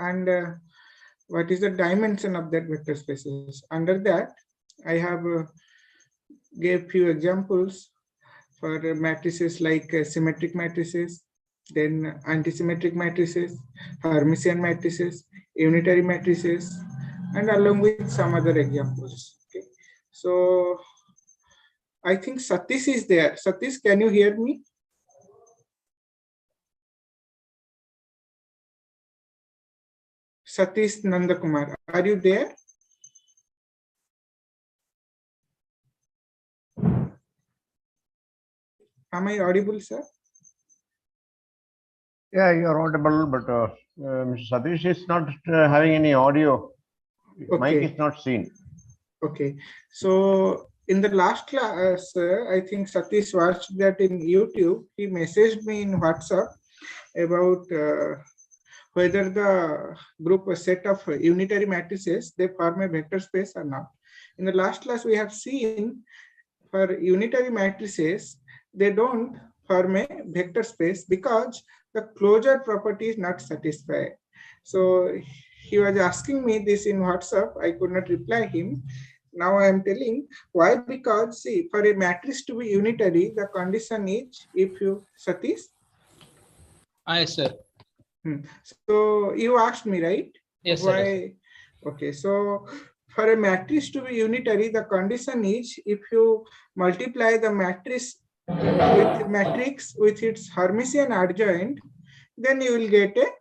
and what is the dimension of that vector spaces. Under that, I have gave few examples for matrices like symmetric matrices, then antisymmetric matrices, Hermitian matrices, unitary matrices, and along with some other examples. Okay. So I think Satish is there. Satish, can you hear me? Satish Nandakumar, are you there? Am I audible, sir? Yeah, you are audible, but Mr. Satish is not having any audio. Okay. Mic is not seen. Okay. So in the last class, I think Satish watched that in YouTube. He messaged me in WhatsApp about whether the group set of unitary matrices, they form a vector space or not. In the last class, we have seen for unitary matrices, they don't form a vector space because the closure property is not satisfied. So he was asking me this in WhatsApp. I could not reply him. Now I am telling why, because see, for a matrix to be unitary, the condition is if you, Satish? Yes, sir. So you asked me, right? Yes, why? Sir, yes, sir. Okay, so for a matrix to be unitary, the condition is if you multiply the matrix with its Hermitian adjoint, then you will get a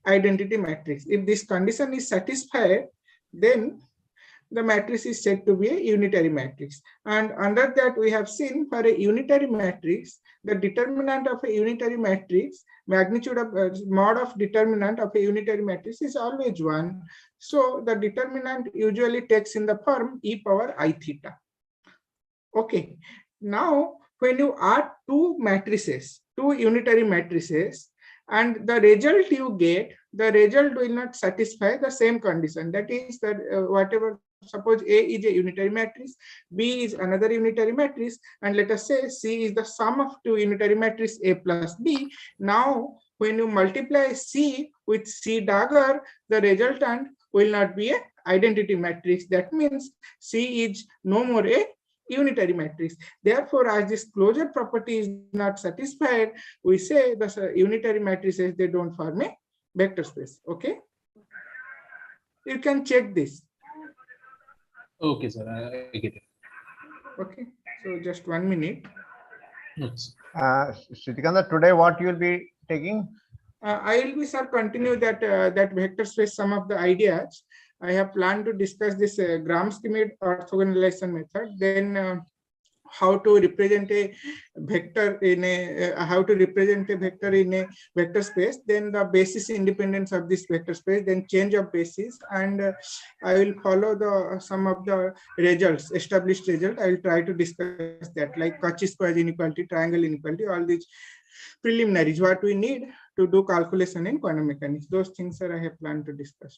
identity matrix. If this condition is satisfied, then the matrix is said to be a unitary matrix. And under that, we have seen for a unitary matrix, the determinant of a unitary matrix, magnitude of mod of determinant of a unitary matrix is always 1. So the determinant usually takes in the form e power I theta. Okay. Now, when you add two matrices, two unitary matrices, and the result you get, the result will not satisfy the same condition. That is that whatever, suppose A is a unitary matrix, B is another unitary matrix, and let us say C is the sum of two unitary matrices A plus B. Now, when you multiply C with C dagger, the resultant will not be a identity matrix. That means C is no more a unitary matrix. Therefore, as this closure property is not satisfied, we say the unitary matrices, they don't form a vector space. Okay, you can check this. Okay, sir. I get it. Okay, so just 1 minute. Yes. Sitikanda, today what you will be taking? I will be, sir, continue that that vector space, some of the ideas. I have planned to discuss this Gram-scheme orthogonalization method, then how to represent a vector in a vector space, then the basis independence of this vector space, then change of basis, and I will follow the some of the results, established result. I will try to discuss that, like Cauchy square inequality, triangle inequality, all these preliminaries what we need to do calculation in quantum mechanics. Those things, sir, I have planned to discuss.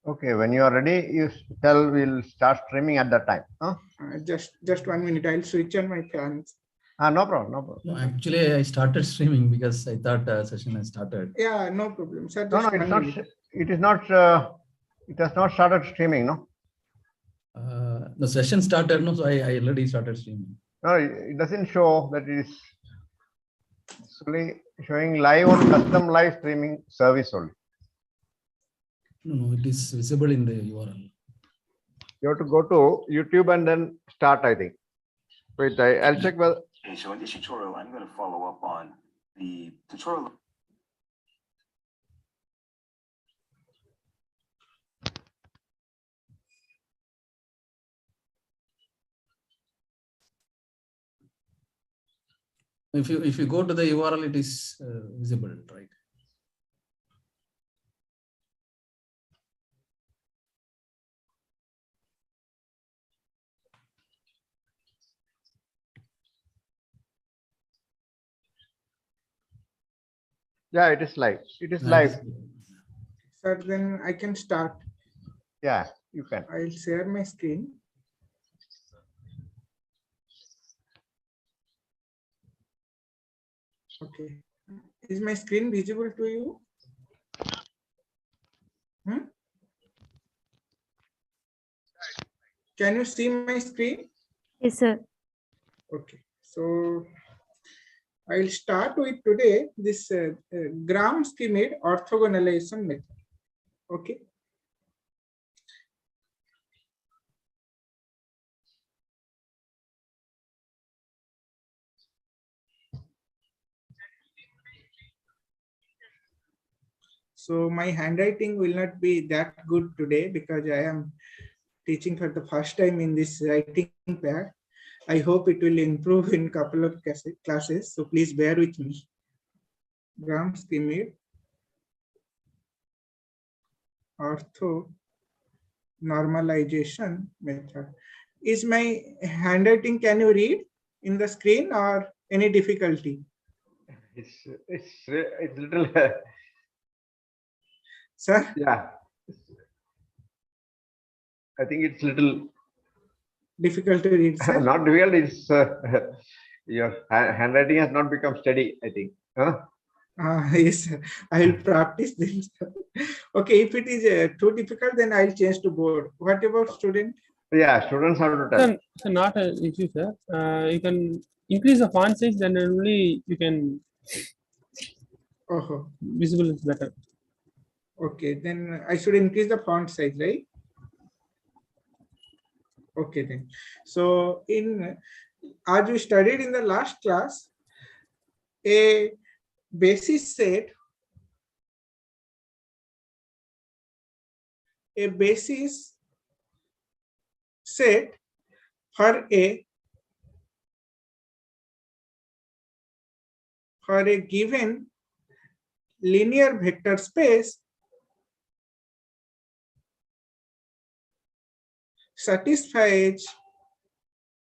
Okay, when you are ready, you tell, we'll start streaming at that time. Huh? Just 1 minute. I'll switch on my fans. No problem, no problem. No, actually, I started streaming because I thought session has started. Yeah, no problem, sir. No, Just it's 1 not. minute. It is not. It has not started streaming. No. The session started, no, so I already started streaming. No, it doesn't show that it is only showing live on custom live streaming service only. No, it is visible in the URL. You have to go to YouTube and then start, I think. Wait, I'll check. Well, Okay, so in this tutorial, I'm going to follow up on the tutorial. If you go to the URL, it is visible, right? yeah, it is live. It is live. Sir, then I can start. Yeah, you can. I'll share my screen. Okay. Is my screen visible to you? Can you see my screen? Yes, sir. Okay. So I'll start with today this gram schemate orthogonalization method. Okay. So my handwriting will not be that good today because I am teaching for the first time in this writing pad. I hope it will improve in couple of classes. So please bear with me. Gram schemate ortho normalization method. Is my handwriting, can you read in the screen or any difficulty? It's little Sir? yeah. I think it's little Difficult to read, sir? not difficult. It's your handwriting has not become steady, I think. Huh? Yes, sir. I will practice this. Okay, if it is too difficult, then I'll change to board. What about student? Yeah, students have to tell. So not an issue, sir. You can increase the font size, then only you can Oh, visible is better. okay. Then I should increase the font size, right? Okay, then. So as we studied in the last class, a basis set for a given linear vector space satisfies.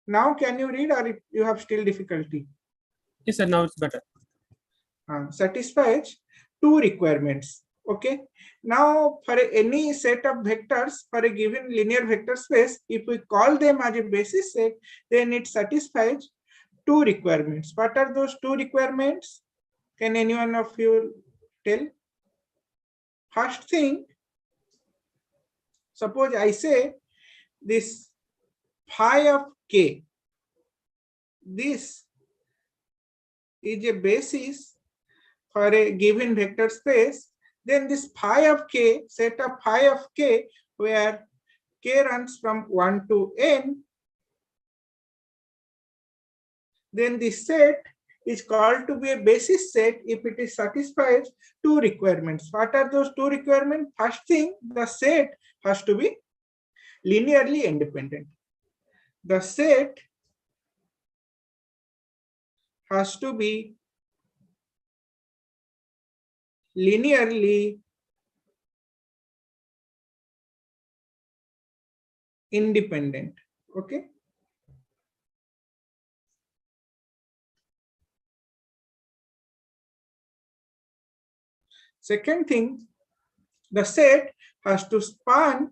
Now can you read or you have still difficulty? Yes, sir. Now it's better. Satisfies two requirements. Okay. Now for any set of vectors for a given linear vector space, if we call them as a basis set, then it satisfies two requirements. What are those two requirements? Can anyone of you tell? First thing, suppose I say this phi of k, this is a basis for a given vector space, then this phi of k, set of phi of k, where k runs from 1 to n, then this set is called to be a basis set if it is satisfies two requirements. What are those two requirements? First thing, the set has to be linearly independent. The set has to be linearly independent. Okay. Second thing, the set has to span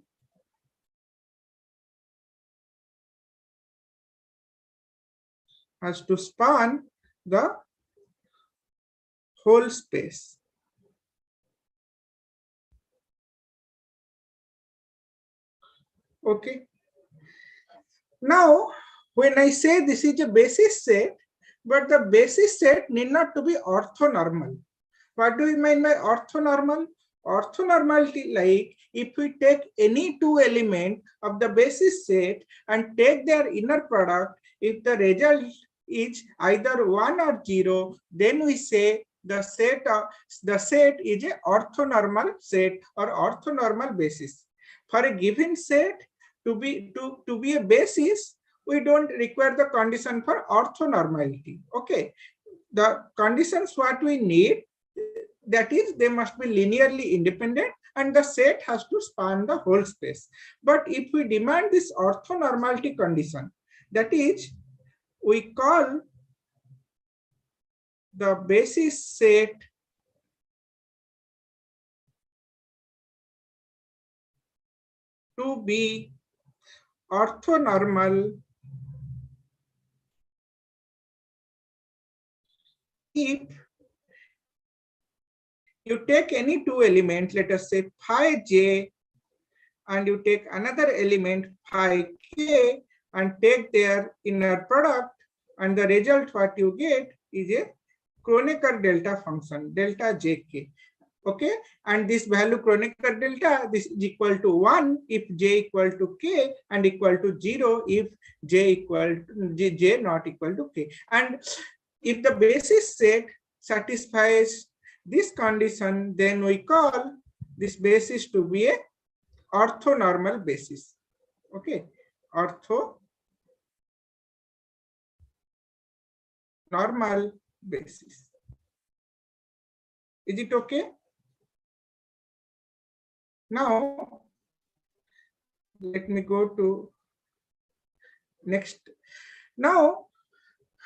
the whole space. Okay. Now, when I say this is a basis set, but the basis set need not to be orthonormal. What do we mean by orthonormal? Orthonormality, like if we take any two element of the basis set and take their inner product, if the result is either 1 or 0, then we say the set is a orthonormal set or orthonormal basis. For a given set to be a basis, we don't require the condition for orthonormality. Okay, the conditions what we need, that is they must be linearly independent and the set has to span the whole space. But if we demand this orthonormality condition, that is we call the basis set to be orthonormal if you take any two elements, let us say phi j and you take another element phi k and take their inner product, and the result what you get is a Kronecker delta function, delta jk. Okay, and this value Kronecker delta, this is equal to 1 if j equal to k, and equal to 0 if j equal to j not equal to k. And if the basis set satisfies this condition, then we call this basis to be a orthonormal basis. Okay, orthonormal basis. Is it okay? Now, let me go to next. Now,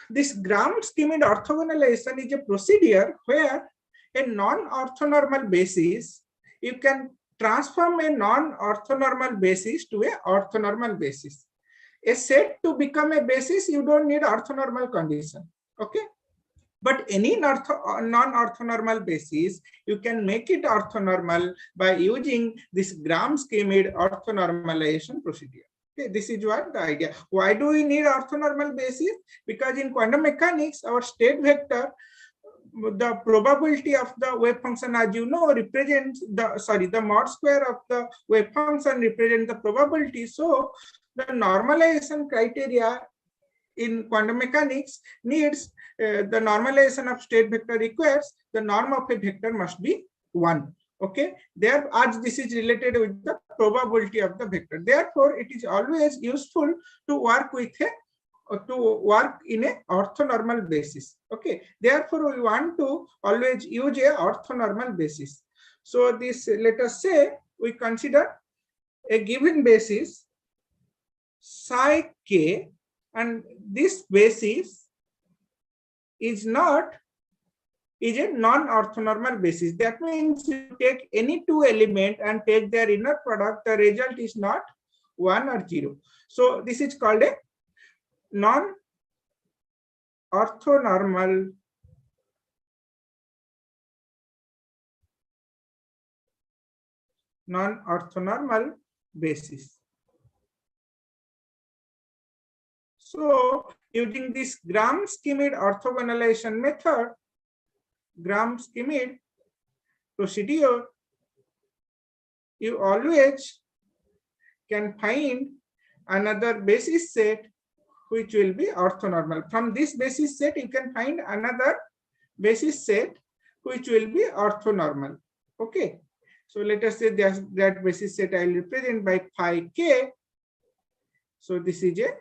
this Gram-Schmidt orthogonalization is a procedure where a non-orthonormal basis, you can transform a non-orthonormal basis to a orthonormal basis. A set to become a basis, you don't need orthonormal condition. Okay. But any non-orthonormal basis, you can make it orthonormal by using this Gram-Schmidt orthonormalization procedure. Okay, this is what the idea. Why do we need orthonormal basis? Because in quantum mechanics, our state vector, the probability of the wave function, as you know, represents the mod square of the wave function represents the probability. So the normalization criteria in quantum mechanics needs the normalization of state vector requires the norm of a vector must be 1. Okay, there, as this is related with the probability of the vector, therefore it is always useful to work with a in a orthonormal basis. Okay, therefore we want to always use a orthonormal basis. So this, let us say we consider a given basis psi k, and this basis is a non-orthonormal basis. That means you take any two element and take their inner product, the result is not 1 or 0. So this is called a non-orthonormal basis. So using this Gram-Schmidt orthogonalization method, Gram-Schmidt procedure, you always can find another basis set which will be orthonormal. From this basis set, you can find another basis set which will be orthonormal. Okay. So let us say that basis set I will represent by phi k. So this is a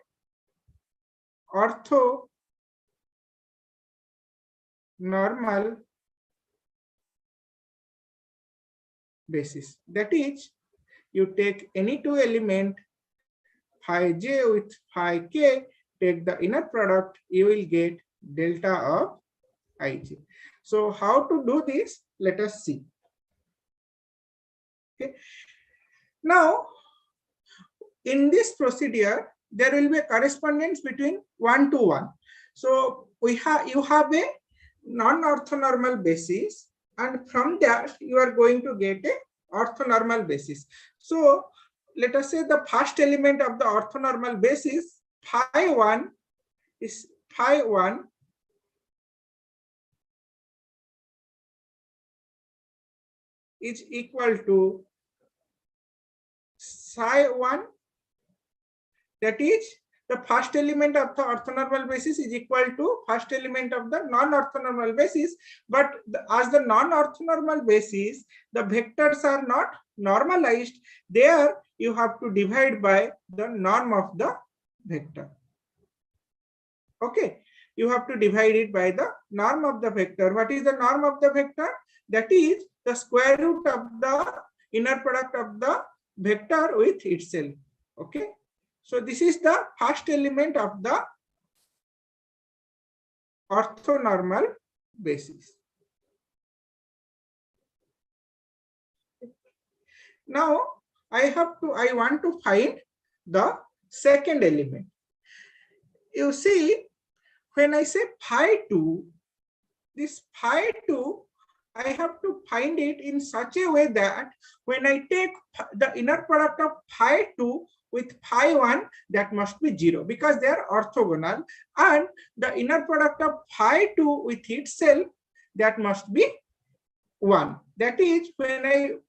orthonormal basis. That is, you take any two element phi j with phi k, take the inner product, you will get delta of ij. So how to do this? Let us see. Okay. Now, in this procedure, there will be a correspondence between 1 to 1. So you have a non-orthonormal basis, and from that you are going to get a orthonormal basis. So let us say the first element of the orthonormal basis, phi 1 is phi 1 is equal to psi 1. That is, the first element of the orthonormal basis is equal to first element of the non-orthonormal basis. But as the non-orthonormal basis, the vectors are not normalized. There you have to divide by the norm of the vector. Okay, you have to divide it by the norm of the vector. What is the norm of the vector? That is the square root of the inner product of the vector with itself. Okay. So this is the first element of the orthonormal basis. Now I want to find the second element. You see, when I say phi 2, this phi 2 I have to find it in such a way that when I take the inner product of phi 2 with phi 1, that must be 0 because they are orthogonal, and the inner product of phi 2 with itself, that must be 1. That is, when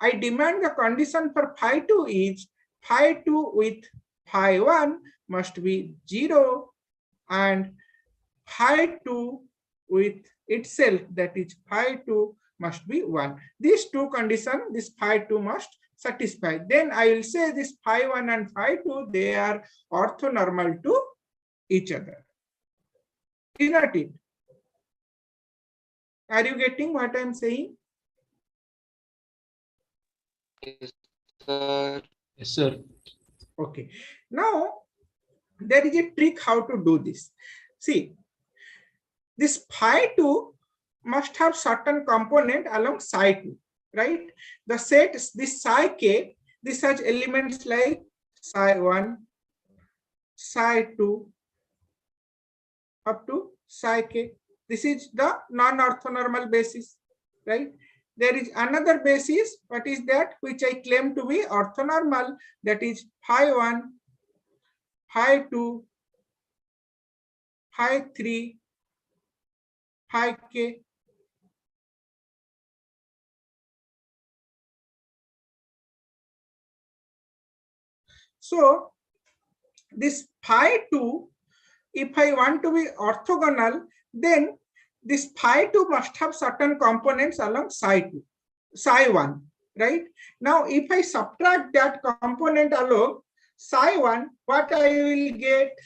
I demand the condition for phi 2 is phi 2 with phi 1 must be 0 and phi 2 with itself, that is phi 2 must be 1. These two conditions, this phi 2 must satisfy. Then I will say this phi 1 and phi 2, they are orthonormal to each other. Is not it? Are you getting what I am saying? Yes, sir. Okay. Now, there is a trick how to do this. See, this phi 2 must have certain component along psi 2, right? The set, this psi k, this has elements like psi 1, psi 2, up to psi k. This is the non-orthonormal basis, right? There is another basis, what is that, which I claim to be orthonormal, that is phi 1, phi 2, phi 3, phi k. So this phi 2, if I want to be orthogonal, then this phi 2 must have certain components along psi 2, psi 1, right? Now, if I subtract that component along psi 1, what I will get?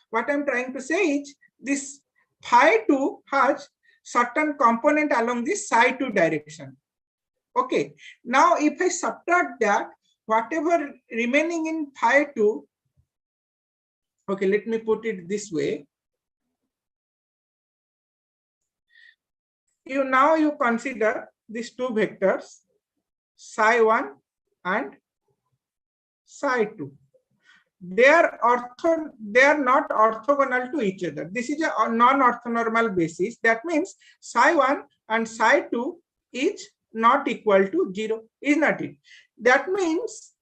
What I'm trying to say is this phi 2 has certain component along this psi 2 direction. Okay. Now, if I subtract that, whatever remaining in phi 2, okay, let me put it this way. Now you consider these two vectors, psi 1 and psi 2. They are not orthogonal to each other. This is a non-orthonormal basis. That means psi 1 and psi 2 is not equal to 0, is not it? That means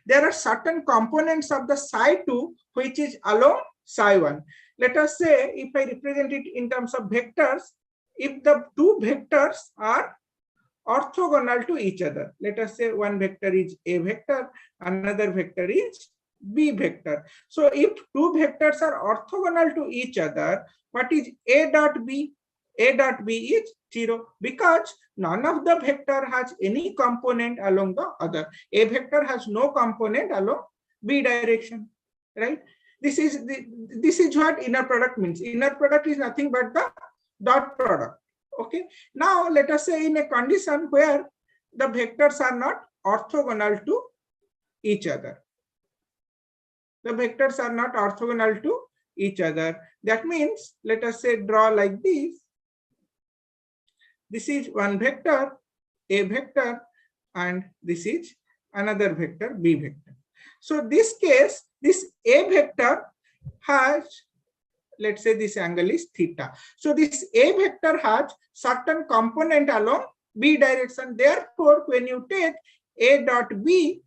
there are certain components of the psi 2 which is along psi 1. Let us say, if I represent it in terms of vectors, if the two vectors are orthogonal to each other, let us say one vector is A vector, another vector is B vector. So if two vectors are orthogonal to each other, what is A dot B? A dot B is 0 because none of the vector has any component along the other. A vector has no component along B direction, right? This is what inner product means. Inner product is nothing but the dot product. Okay. Now let us say in a condition where the vectors are not orthogonal to each other. The vectors are not orthogonal to each other. That means, let us say, draw like this. This is one vector, A vector, and this is another vector, B vector. So this case, this A vector has, let's say this angle is theta. So this A vector has certain component along B direction. Therefore, when you take A dot B,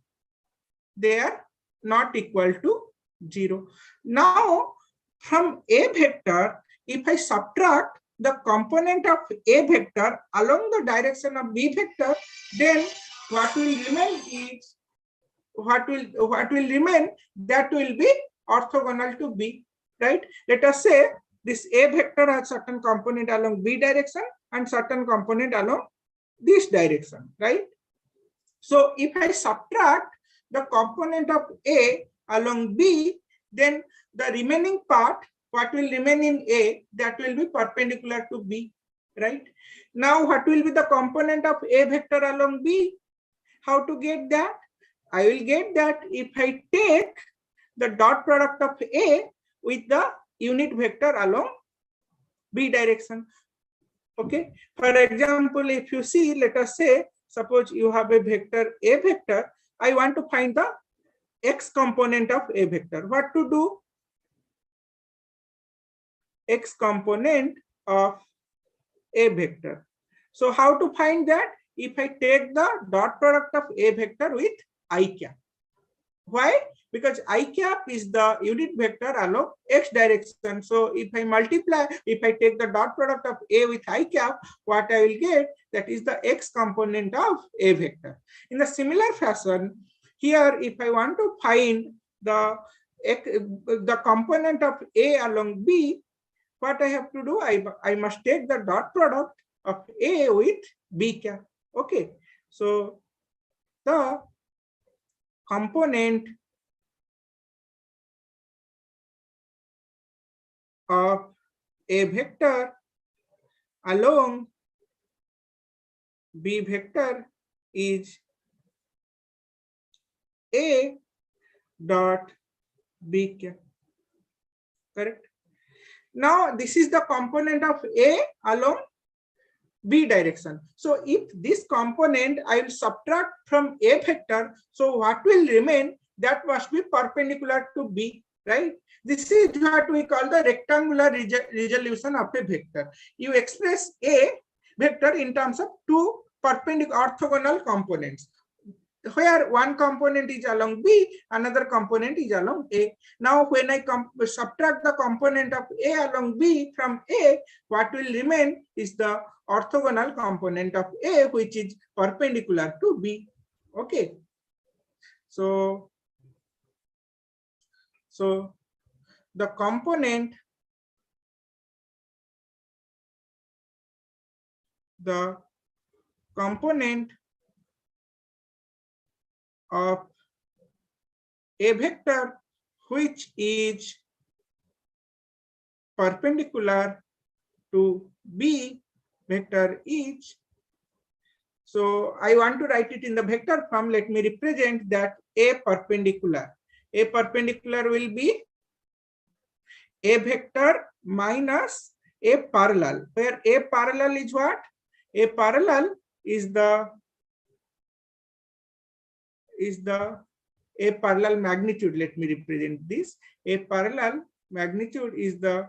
they are not equal to 0. Now, from A vector, if I subtract the component of A vector along the direction of B vector, then what will remain is, what will remain, that will be orthogonal to B, right? Let us say this A vector has certain component along B direction and certain component along this direction, right? So if I subtract the component of A along B, then the remaining part, what will remain in A, that will be perpendicular to B, right? Now, what will be the component of A vector along B? How to get that? I will get that if I take the dot product of A with the unit vector along B direction. Okay. For example, if you see, let us say, suppose you have a vector A vector, I want to find the X component of A vector. What to do? X component of A vector. So how to find that? If I take the dot product of A vector with I cap. Why? Because I cap is the unit vector along x direction. So if I multiply, if I take the dot product of A with I cap, what I will get, that is the x component of A vector. In the similar fashion, here if I want to find the component of A along B, what I have to do, I must take the dot product of A with B cap. Okay, so the component of A vector along B vector is A dot B cap. Correct? Now this is the component of A along B direction. So if this component I will subtract from A vector, so what will remain, that must be perpendicular to B, right? This is what we call the rectangular resolution of a vector. You express A vector in terms of two perpendicular orthogonal components, where one component is along B, another component is along A. Now, when I subtract the component of A along B from A, what will remain is the orthogonal component of A, which is perpendicular to B. Okay. So the component of A vector which is perpendicular to B vector is, so I want to write it in the vector form. Let me represent that A perpendicular. A perpendicular will be A vector minus A parallel, where A parallel is what? A parallel is the A parallel magnitude. Let me represent this. A parallel magnitude is the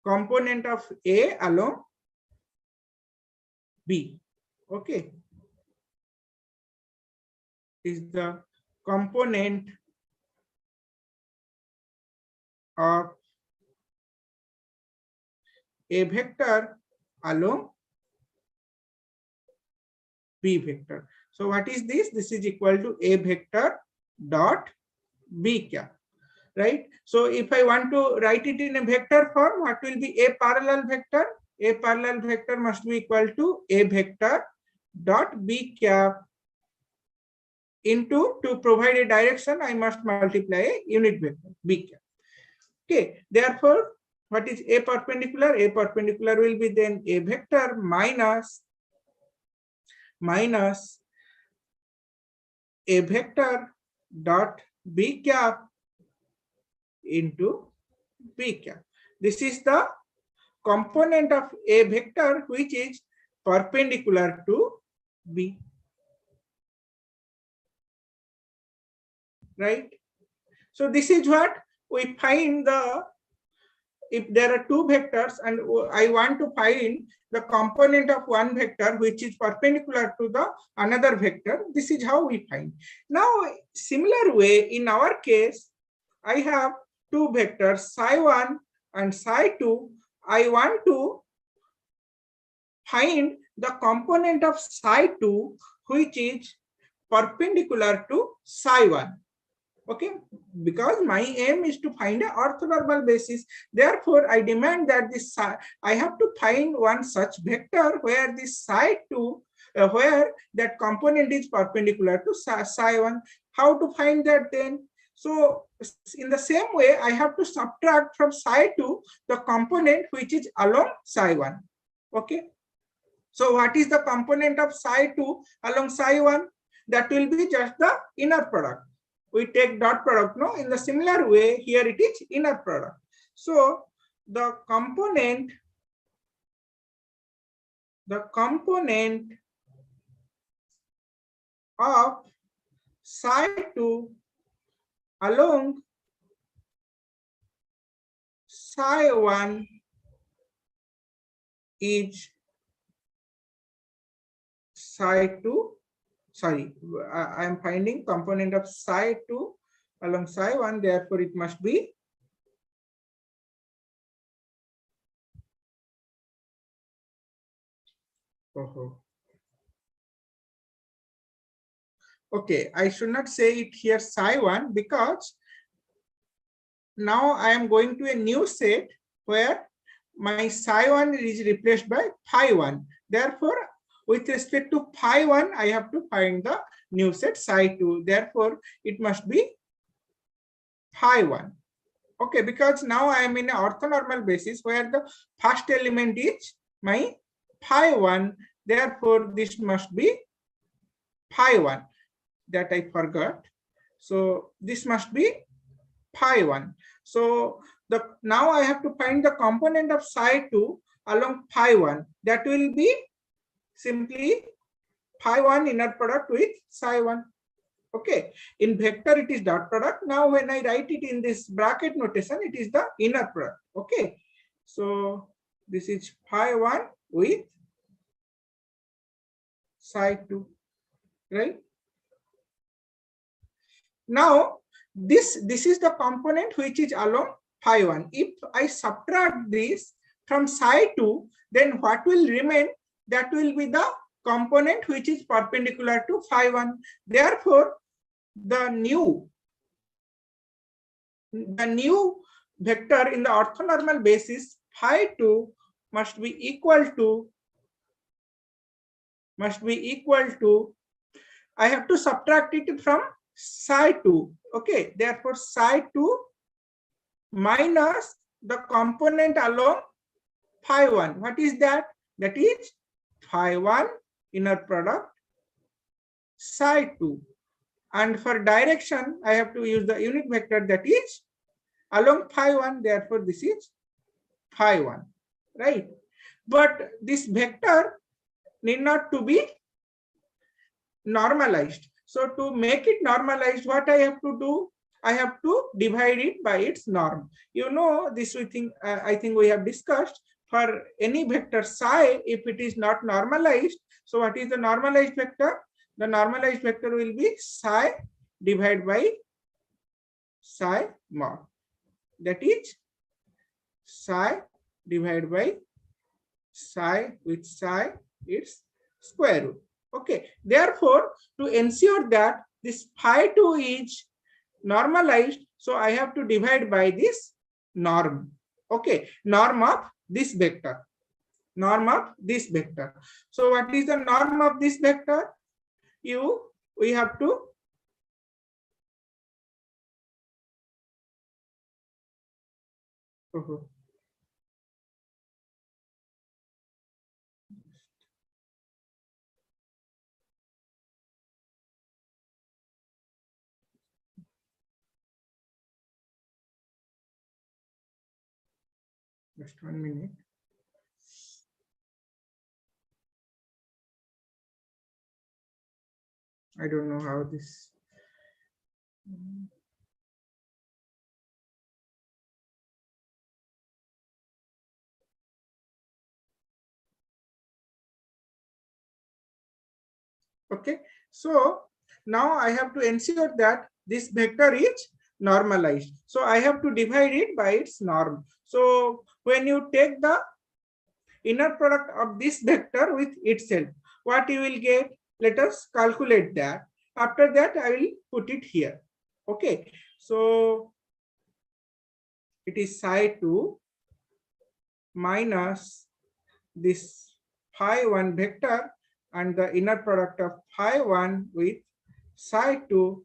component of A along B. Okay. Is the component of A vector along B vector. So what is this? This is equal to A vector dot B cap, right? So if I want to write it in a vector form, what will be A parallel vector? A parallel vector must be equal to A vector dot B cap into, to provide a direction, I must multiply a unit vector B cap. Okay, therefore, what is A perpendicular? A perpendicular will be then A vector minus A vector dot B cap into B cap. This is the component of A vector which is perpendicular to B. Right? So this is what we find the, if there are two vectors and I want to find the component of one vector which is perpendicular to the another vector, this is how we find. Now, similar way, in our case, I have two vectors, psi1 and psi2. I want to find the component of psi2 which is perpendicular to psi1. Okay, because my aim is to find an orthonormal basis. Therefore, I demand that this I have to find one such vector where this psi2, where that component is perpendicular to psi1. How to find that then? So in the same way, I have to subtract from psi2 the component which is along psi1. Okay. So what is the component of psi2 along psi1? That will be just the inner product. We take dot product, no? In the similar way, here it is inner product. So the component of psi2 along psi1 is psi2, sorry, I am finding component of psi2 along psi1, therefore it must be okay, I should not say it here psi1 because now I am going to a new set where my psi1 is replaced by phi1. Therefore, with respect to phi1, I have to find the new set psi2. Therefore, it must be phi1. Okay, because now I am in an orthonormal basis where the first element is my phi1. Therefore, this must be phi1. That I forgot. So this must be phi1. So now I have to find the component of psi2 along phi1. That will be simply phi1 inner product with psi1. Okay, in vector it is dot product. Now when I write it in this bracket notation, it is the inner product. Okay, so this is phi1 with psi2, right? Now this is the component which is along phi1. If I subtract this from psi2, then what will remain? That will be the component which is perpendicular to phi1. Therefore, the new vector in the orthonormal basis phi2 must be equal to I have to subtract it from psi2. Okay, therefore psi2 minus the component along phi1. What is that? That is phi1 inner product psi2. And for direction, I have to use the unit vector that is along phi1. Therefore, this is phi1, right? But this vector need not to be normalized. So to make it normalized, what I have to do? I have to divide it by its norm. You know this. We think I think we have discussed for any vector psi. If it is not normalized, so what is the normalized vector? The normalized vector will be psi divided by psi mod. That is psi divided by psi with psi its square root. Okay, therefore, to ensure that this phi2 is normalized, so I have to divide by this norm. Okay, norm of this vector. Norm of this vector. So what is the norm of this vector? We have to just 1 minute. I don't know how this. Okay, so now I have to ensure that this vector is normalized. So I have to divide it by its norm. So when you take the inner product of this vector with itself, what you will get? Let us calculate that. After that, I will put it here. Okay, so it is psi2 minus this phi1 vector and the inner product of phi1 with psi2,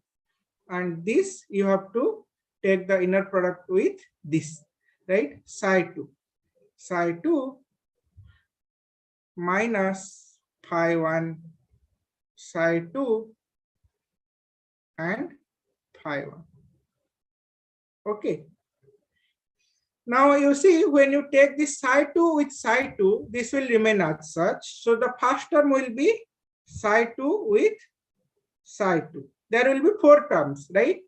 and this you have to take the inner product with this, right? Psi2 minus phi1 psi2 and phi1. Okay, now you see, when you take this psi2 with psi2, this will remain as such. So the first term will be psi2 with psi2. There will be 4 terms, right?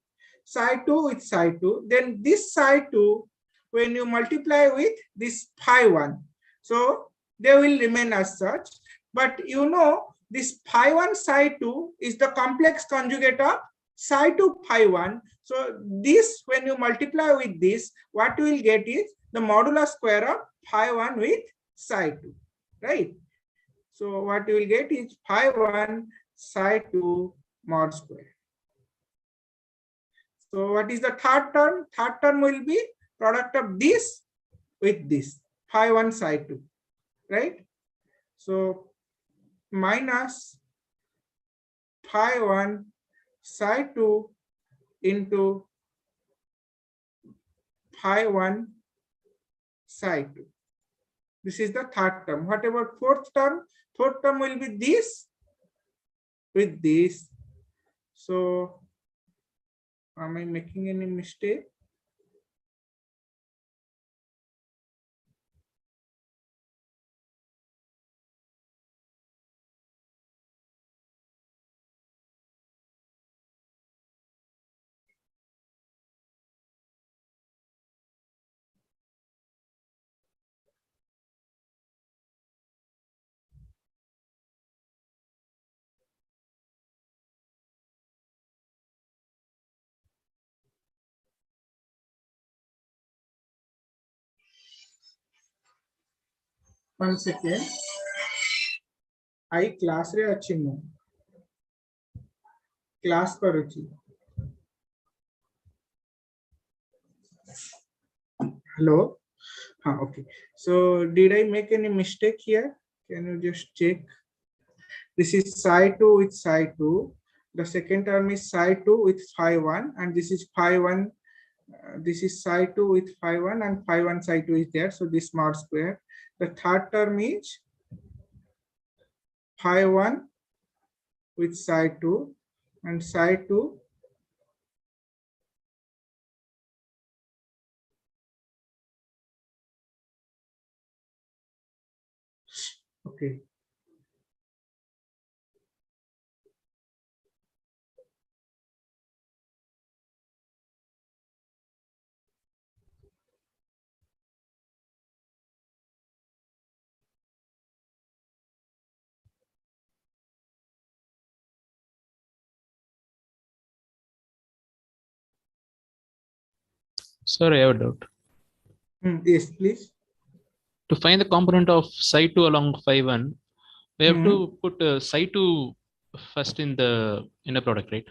Psi2 with psi2. Then this psi2, when you multiply with this phi1, so they will remain as such. But you know, this phi 1 psi 2 is the complex conjugate of psi 2 phi 1. So this, when you multiply with this, what you will get is the modular square of phi 1 with psi 2, right? So what you will get is phi 1 psi 2 mod square. So what is the third term? Third term will be product of this with this, phi 1 psi 2, right? So minus phi 1 psi 2 into phi 1 psi 2. This is the third term. What about fourth term? Fourth term will be this with this. So am I making any mistake? One second. I class रे अच्छी हूँ. Class पर अच्छी. Hello. Okay. So did I make any mistake here? Can you just check? This is psi 2 with psi 2. The second term is psi 2 with phi 1, and this is phi 1. This is psi 2 with phi 1, and phi 1 psi 2 is there. So this mod square. The third term is phi 1 with psi 2 and psi 2. Okay. Sir, I have a doubt. Yes, please. To find the component of psi 2 along phi 1, we have to put psi 2 first in the inner product, right?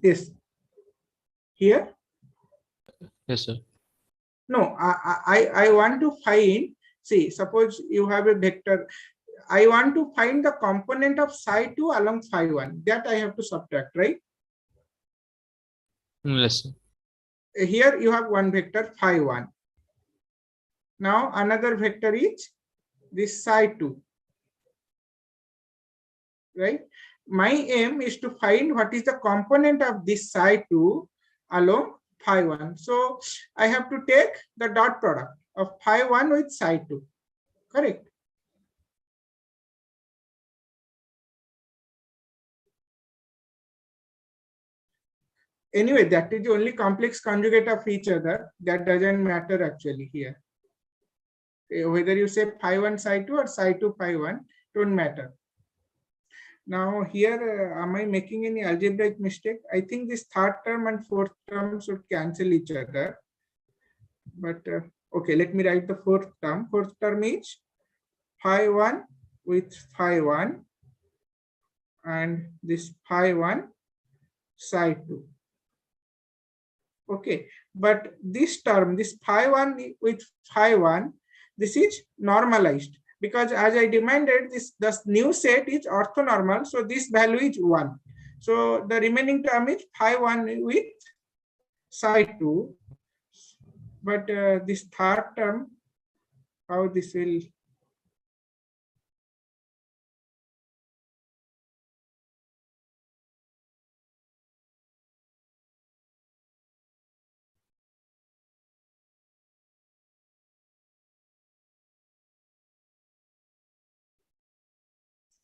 Yes. Here? Yes, sir. No, I want to find, see, suppose you have a vector. I want to find the component of psi 2 along phi 1. That I have to subtract, right? Yes, sir. Here you have one vector phi 1. Now another vector is this psi 2, right? My aim is to find what is the component of this psi 2 along phi 1. So I have to take the dot product of phi 1 with psi 2, correct? Anyway, that is the only complex conjugate of each other. That doesn't matter actually here. Whether you say phi 1 psi 2 or psi 2 phi 1, don't matter. Now here, am I making any algebraic mistake? I think this third term and fourth term should cancel each other. But okay, let me write the fourth term. Fourth term is phi 1 with phi 1 and this phi 1 psi 2. Okay, but this term, this phi 1 with phi 1, this is normalized because as I demanded, this new set is orthonormal, so this value is 1. So the remaining term is phi 1 with psi 2. But this third term, how this will,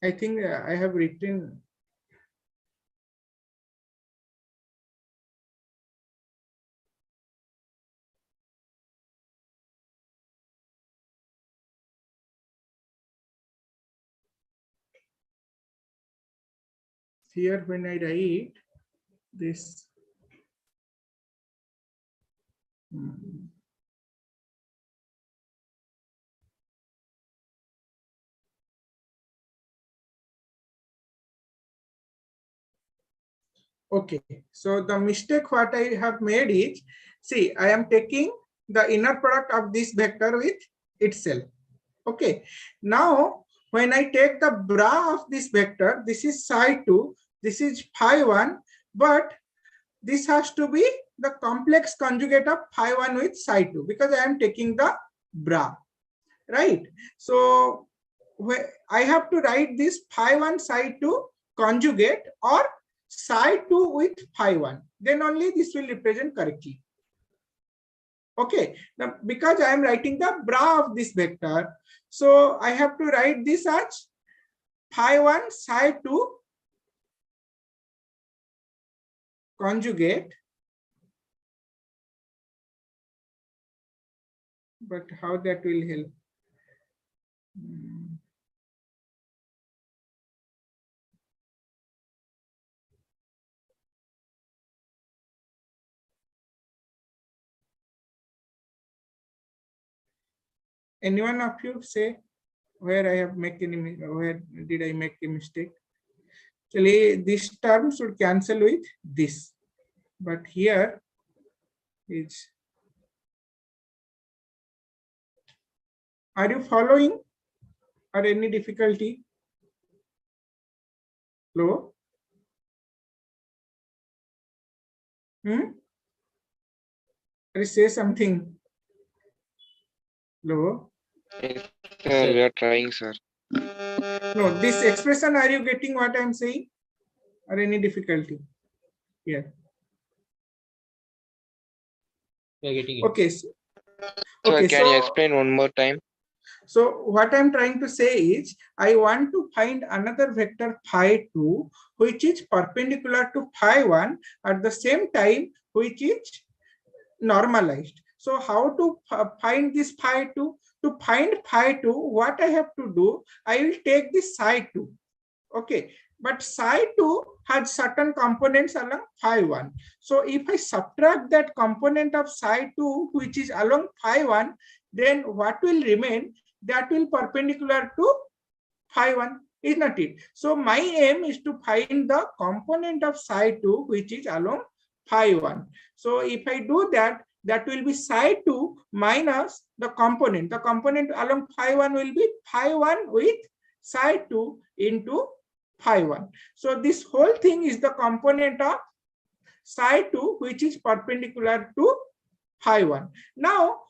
I think I have written here when I write this, okay, so the mistake what I have made is, see, I am taking the inner product of this vector with itself. Okay, now when I take the bra of this vector, this is psi 2, this is phi 1, but this has to be the complex conjugate of phi 1 with psi 2 because I am taking the bra, right? So I have to write this phi 1 psi 2 conjugate or psi 2 with phi 1, then only this will represent correctly. Okay, now because I am writing the bra of this vector, so I have to write this as phi 1 psi 2 conjugate. But how that will help? Anyone of you say where I have make any, where did I make a mistake? Actually, this term should cancel with this, but here is. Are you following or any difficulty? Hello? Say something. Hello? Yes, sir, we are trying, sir. No, this expression, are you getting what I'm saying? Or any difficulty? Yeah. We are getting it. Okay. Sir, Okay, can you explain one more time? So what I'm trying to say is, I want to find another vector phi 2, which is perpendicular to phi 1 at the same time, which is normalized. So how to find this phi 2? To find phi 2, what I have to do, I will take this psi 2. Okay, but psi 2 has certain components along phi 1. So if I subtract that component of psi 2, which is along phi 1, then what will remain? That will perpendicular to phi 1, is not it? So my aim is to find the component of psi 2, which is along phi 1. So if I do that, that will be psi 2 minus the component. The component along phi 1 will be phi 1 with psi 2 into phi 1. So this whole thing is the component of psi 2, which is perpendicular to phi 1. Now,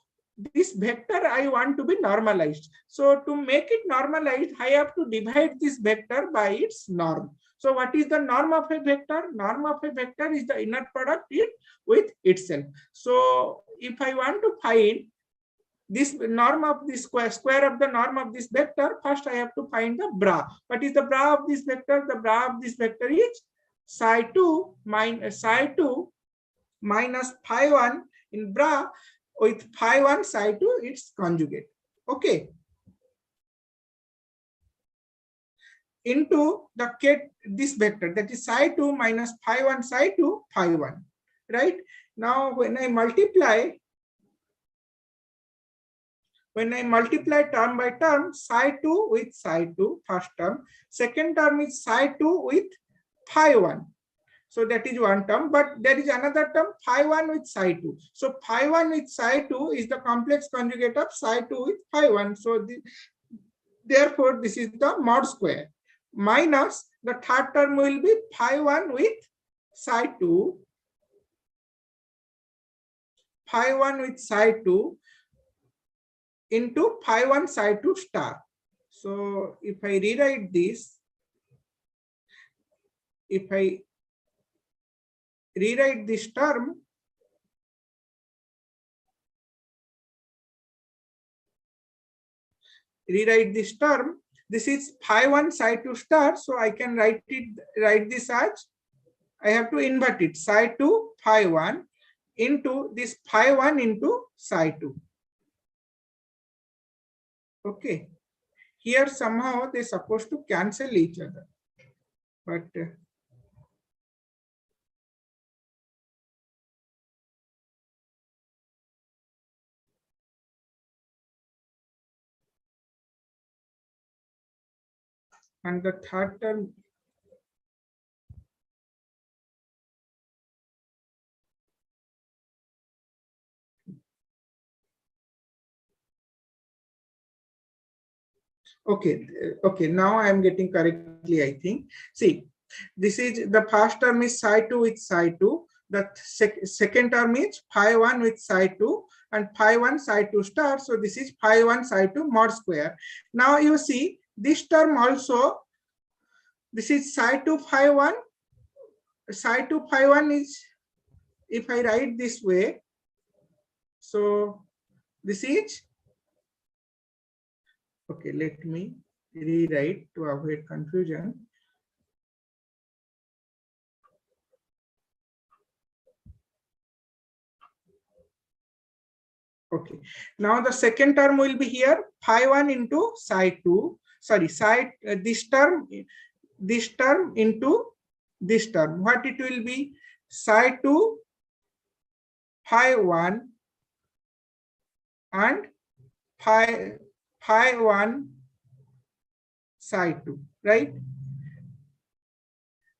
this vector I want to be normalized. So to make it normalized, I have to divide this vector by its norm. So what is the norm of a vector? Norm of a vector is the inner product with itself. So if I want to find this norm of this square of the norm of this vector, first I have to find the bra. What is the bra of this vector? The bra of this vector is psi 2 minus phi 1 in bra with phi 1 psi 2 its conjugate. Okay. Into the this vector, that is psi 2 minus phi 1 psi 2 phi 1. Right? Now when I multiply term by term, psi 2 with psi 2, first term. Second term is psi 2 with phi 1. So that is one term, but there is another term phi 1 with psi 2. So phi 1 with psi 2 is the complex conjugate of psi 2 with phi 1. So therefore, this is the mod square. Minus the third term will be phi 1 with psi 2. Phi 1 with psi 2 into phi 1 psi 2 star. So if I rewrite this, term, this is phi 1 psi 2 star. So I can write this as, I have to invert it, psi 2 phi 1 into this phi 1 into psi 2. Okay. Here somehow they're supposed to cancel each other. But and the third term. Okay, okay, now I am getting correctly, I think. See, this is the first term is psi2 with psi2. The second term is phi1 with psi2 and phi1 psi2 star. So this is phi1 psi2 mod square. Now you see this term also, this is psi2 phi1. Psi2 phi1 is, if I write this way, so this is, okay, let me rewrite to avoid confusion. Okay, now the second term will be here phi1 into psi2, sorry, this term into this term. What it will be? Psi2 phi1 and phi1 psi2, right?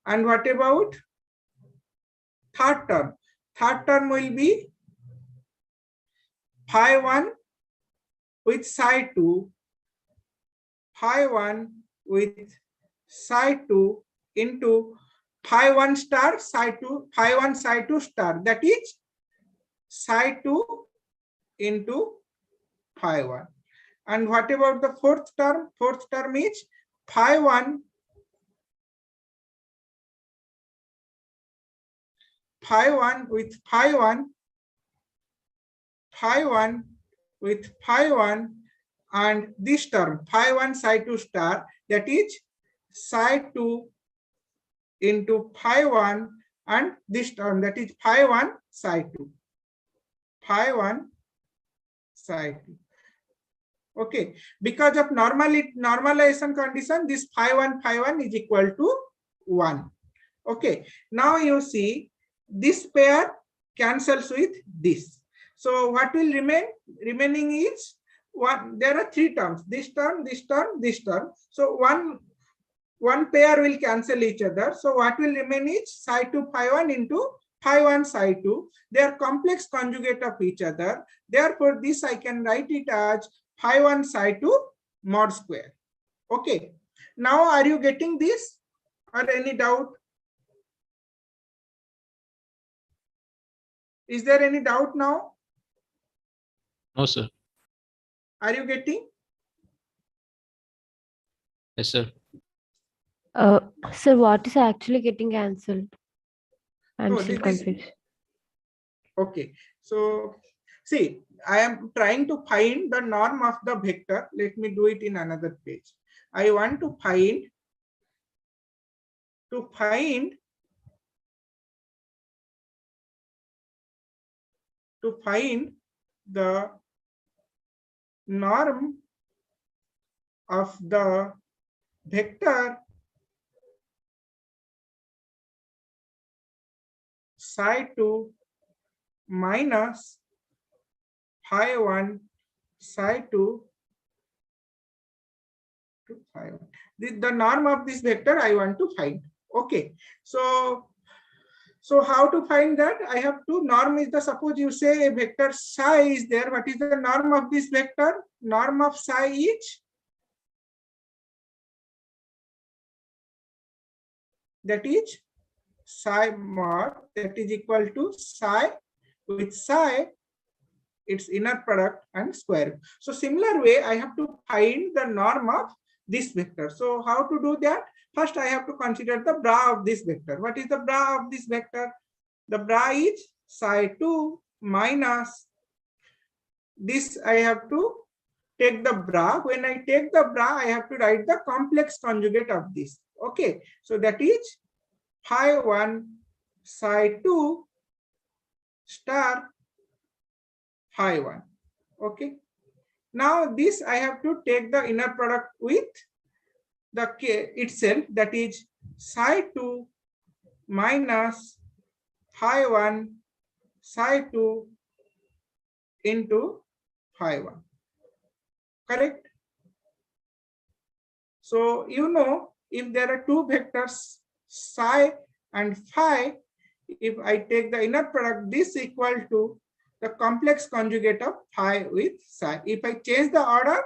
And what about third term? Third term will be phi1 with psi2, phi1 with psi2 into phi1 star psi2, phi1 psi2 star, that is psi2 into phi1. And what about the fourth term? Fourth term is phi1 with phi1 with phi1, and this term phi1 psi2 star, that is psi2 into phi1, and this term, that is phi1 psi2, phi1 psi2. Okay, because of normalization condition, this phi1 is equal to 1. Okay, now you see this pair cancels with this. So what will remain? Remaining is one. There are three terms: this term, this term, this term. So one pair will cancel each other. So what will remain is psi2 phi1 into phi1 psi2. They are complex conjugate of each other. Therefore, this I can write it as phi1 psi2 mod square. Okay. Now, are you getting this or any doubt? Is there any doubt now? No, sir. Are you getting? Yes, sir. Sir, what is actually getting cancelled? I'm No, still this is confused. okay. So see, I am trying to find the norm of the vector. Let me do it in another page. I want to find the norm of the vector psi2 minus phi1 psi2 to phi1. The norm of this vector I want to find. Okay, so how to find that? I have to, norm is the, suppose you say a vector psi is there. What is the norm of this vector? Norm of psi is, that is psi mod, that is equal to psi with psi, its inner product and square. So similar way, I have to find the norm of this vector. So how to do that? First, I have to consider the bra of this vector. What is the bra of this vector? The bra is psi2 minus this. I have to take the bra. When I take the bra, I have to write the complex conjugate of this. Okay, so that is phi1 psi2 star phi1. Okay, now this I have to take the inner product with the k itself, that is psi2 minus phi1 psi2 into phi1. Correct? So you know if there are two vectors psi and phi, if I take the inner product, this equal to the complex conjugate of phi with psi. If I change the order,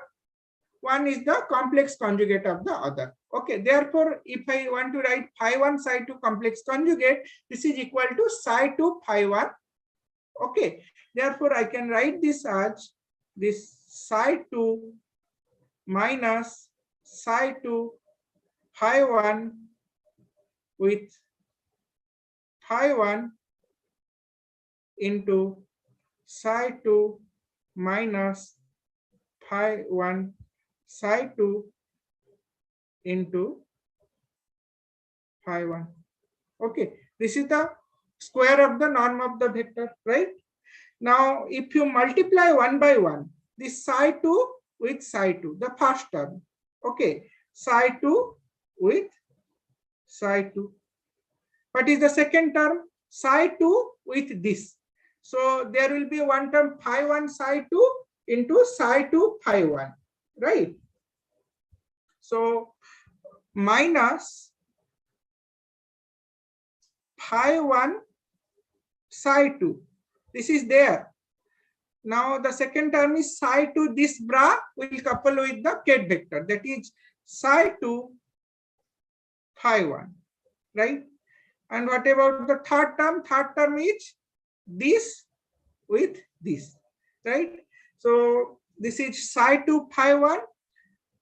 one is the complex conjugate of the other. Okay, therefore, if I want to write phi 1 psi 2 complex conjugate, this is equal to psi 2 phi 1. Okay, therefore, I can write this as this psi 2 minus psi 2 phi 1 with phi 1 into psi 2 minus phi 1 psi 2 into phi 1. Okay, this is the square of the norm of the vector, right? Now, if you multiply one by one, this psi 2 with psi 2, the first term. Okay, psi 2 with psi 2. What is the second term? Psi 2 with this. So there will be one term phi 1 psi 2 into psi 2 phi 1, right? So minus phi 1 psi 2. This is there. Now the second term is psi 2, this bra will couple with the ket vector, that is psi 2 phi 1, right? And what about the third term? Third term is this with this, right? So this is psi 2 phi 1,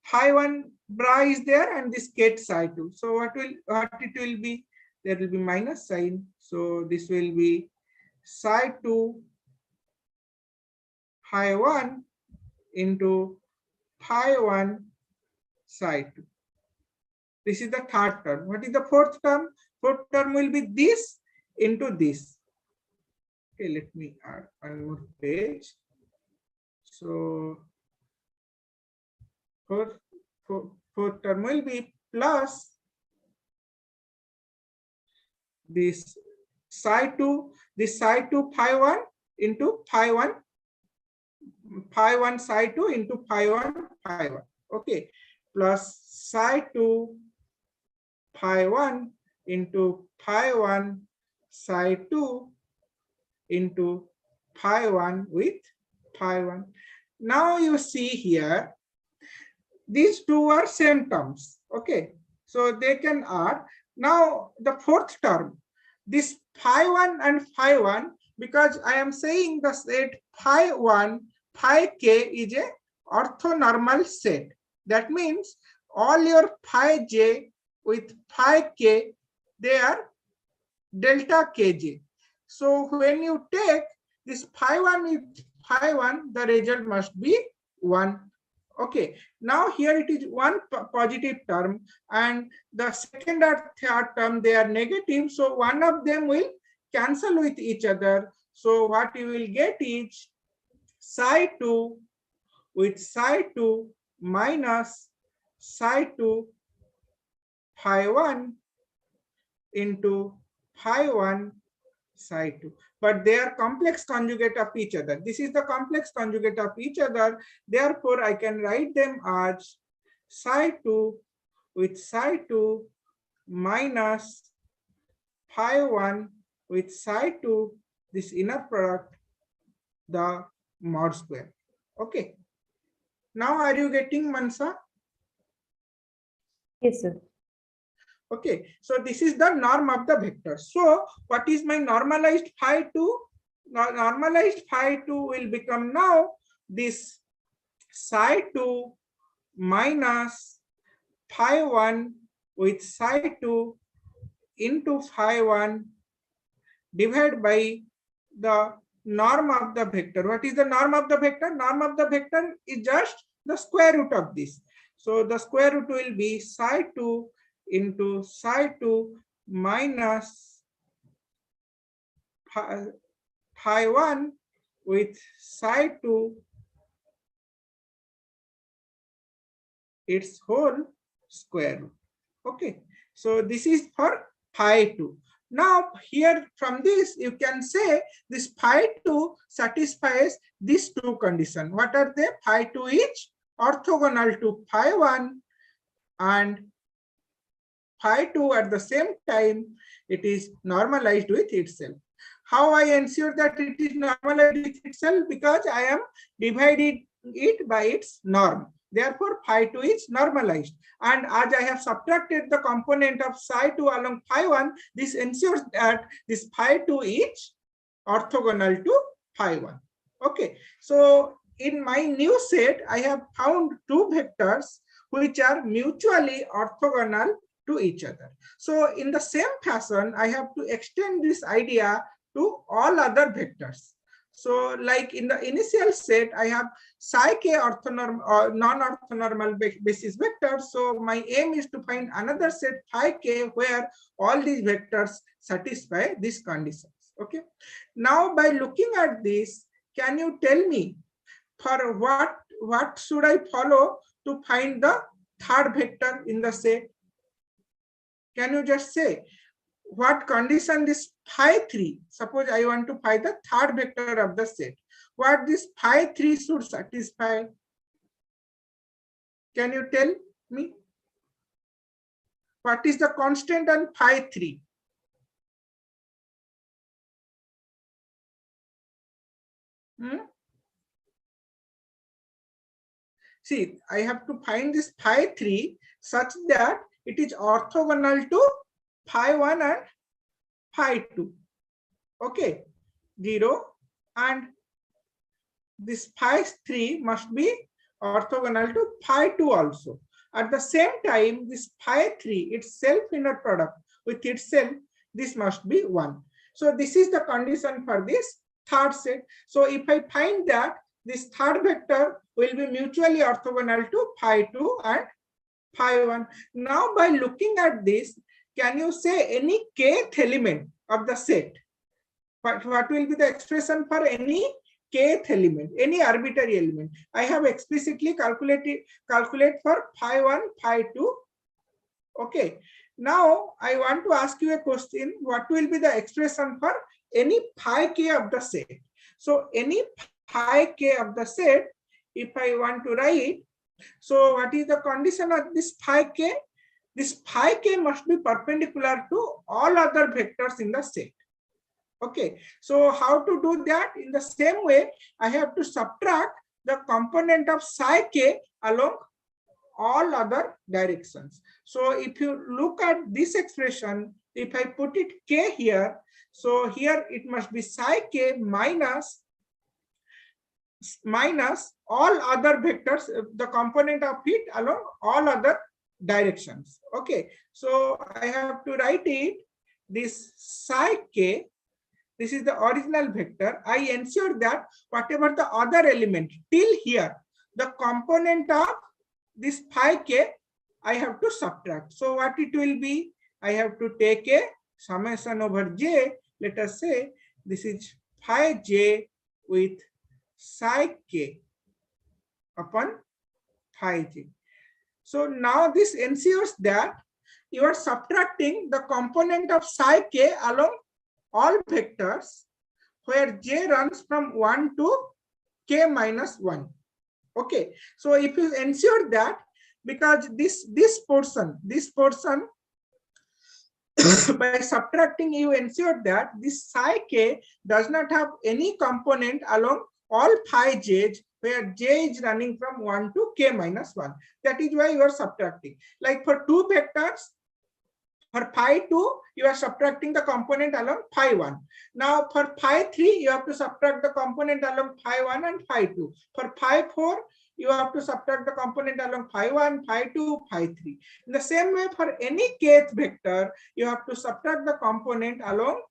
phi 1 bra is there, and this ket psi 2. So what it will be? There will be minus sign. So this will be psi 2 phi 1 into phi 1 psi 2. This is the third term. What is the fourth term? Fourth term will be this into this. Okay, let me add one more page. So fourth term will be plus this psi 2, this psi 2 phi 1 into phi 1 psi 2 into phi 1 phi 1. Okay, plus psi 2 phi 1 into phi 1 psi 2 into phi 1 with phi 1. Now you see here, these two are same terms. Okay, so they can add. Now the fourth term, this phi 1 and phi 1, because I am saying the set phi 1 phi k is a orthonormal set. That means all your phi j with phi k, they are delta kj. So when you take this phi 1 with phi 1, the result must be 1. Okay, now here it is one positive term, and the second or third term, they are negative. So one of them will cancel with each other. So what you will get is psi 2 with psi 2 minus psi 2 phi 1 into phi 1 psi 2. But they are complex conjugate of each other. This is the complex conjugate of each other. Therefore, I can write them as psi 2 with psi 2 minus phi 1 with psi 2, this inner product, the mod square. Okay. Now are you getting, Mansa? Yes, sir. Okay, so this is the norm of the vector. So what is my normalized phi 2? Normalized phi 2 will become now this psi 2 minus phi 1 with psi 2 into phi 1 divided by the norm of the vector. What is the norm of the vector? Norm of the vector is just the square root of this. So the square root will be psi 2 into psi 2 minus phi 1 with psi 2 its whole square root. Okay, so this is for phi 2. Now here from this you can say this phi 2 satisfies these two conditions. What are they? Phi 2 is orthogonal to phi 1 and phi 2 at the same time it is normalized with itself. How I ensure that it is normalized with itself? Because I am dividing it by its norm. Therefore, phi 2 is normalized. And as I have subtracted the component of psi 2 along phi 1, this ensures that this phi 2 is orthogonal to phi 1. Okay, so in my new set, I have found two vectors which are mutually orthogonal to each other. So in the same fashion, I have to extend this idea to all other vectors. So like in the initial set, I have psi k orthonormal or non-orthonormal basis vectors. So my aim is to find another set phi k where all these vectors satisfy these conditions. Okay. Now by looking at this, can you tell me for what should I follow to find the third vector in the set? Can you just say what condition this phi 3, suppose I want to find the third vector of the set, what this phi 3 should satisfy? Can you tell me? What is the constant on phi 3? See, I have to find this phi 3 such that it is orthogonal to phi 1 and phi 2. Okay, 0, and this phi 3 must be orthogonal to phi 2 also. At the same time, this phi 3 itself inner product with itself, this must be 1. So this is the condition for this third set. So if I find that this third vector will be mutually orthogonal to phi 2 and phi 1. Now by looking at this, can you say any kth element of the set? What will be the expression for any kth element, any arbitrary element? I have explicitly calculate for phi 1, phi 2. Okay. Now I want to ask you a question. What will be the expression for any phi k of the set? So any phi k of the set, if I want to write, so what is the condition of this phi k? This phi k must be perpendicular to all other vectors in the set. Okay, so how to do that? In the same way, I have to subtract the component of psi k along all other directions. So if you look at this expression, if I put it k here, so here it must be psi k minus all other vectors, the component of it along all other directions. Okay, so I have to write it, this psi k, this is the original vector. I ensure that whatever the other element till here, the component of this phi k, I have to subtract. So what it will be? I have to take a summation over j. Let us say this is phi j with psi k upon phi j. So now this ensures that you are subtracting the component of psi k along all vectors where j runs from 1 to k minus 1. Okay, so if you ensure that, because this portion by subtracting, you ensure that this psi k does not have any component along all phi j's where j is running from 1 to k minus 1. That is why you are subtracting. Like for two vectors, for phi 2, you are subtracting the component along phi 1. Now for phi 3, you have to subtract the component along phi 1 and phi 2. For phi 4, you have to subtract the component along phi 1, phi 2, phi 3. In the same way, for any kth vector, you have to subtract the component along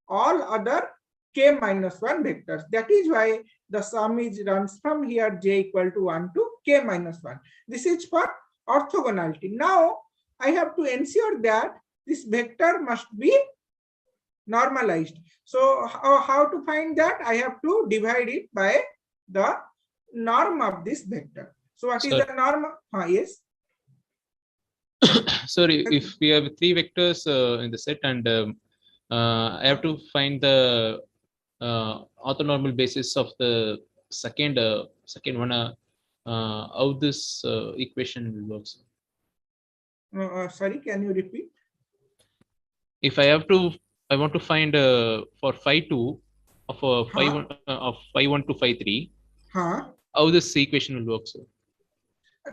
all other k minus 1 vectors. That is why the sum runs from here j equal to 1 to k minus 1. This is for orthogonality. Now I have to ensure that this vector must be normalized. So how to find that? I have to divide it by the norm of this vector. So what is the norm? Yes. Sorry, if we have three vectors in the set, and I have to find the orthonormal basis of the second one. How this equation works? Sorry, can you repeat? if I want to find for phi 2 of phi 1 of phi 1 to phi 3, Huh? how this equation will work, sir?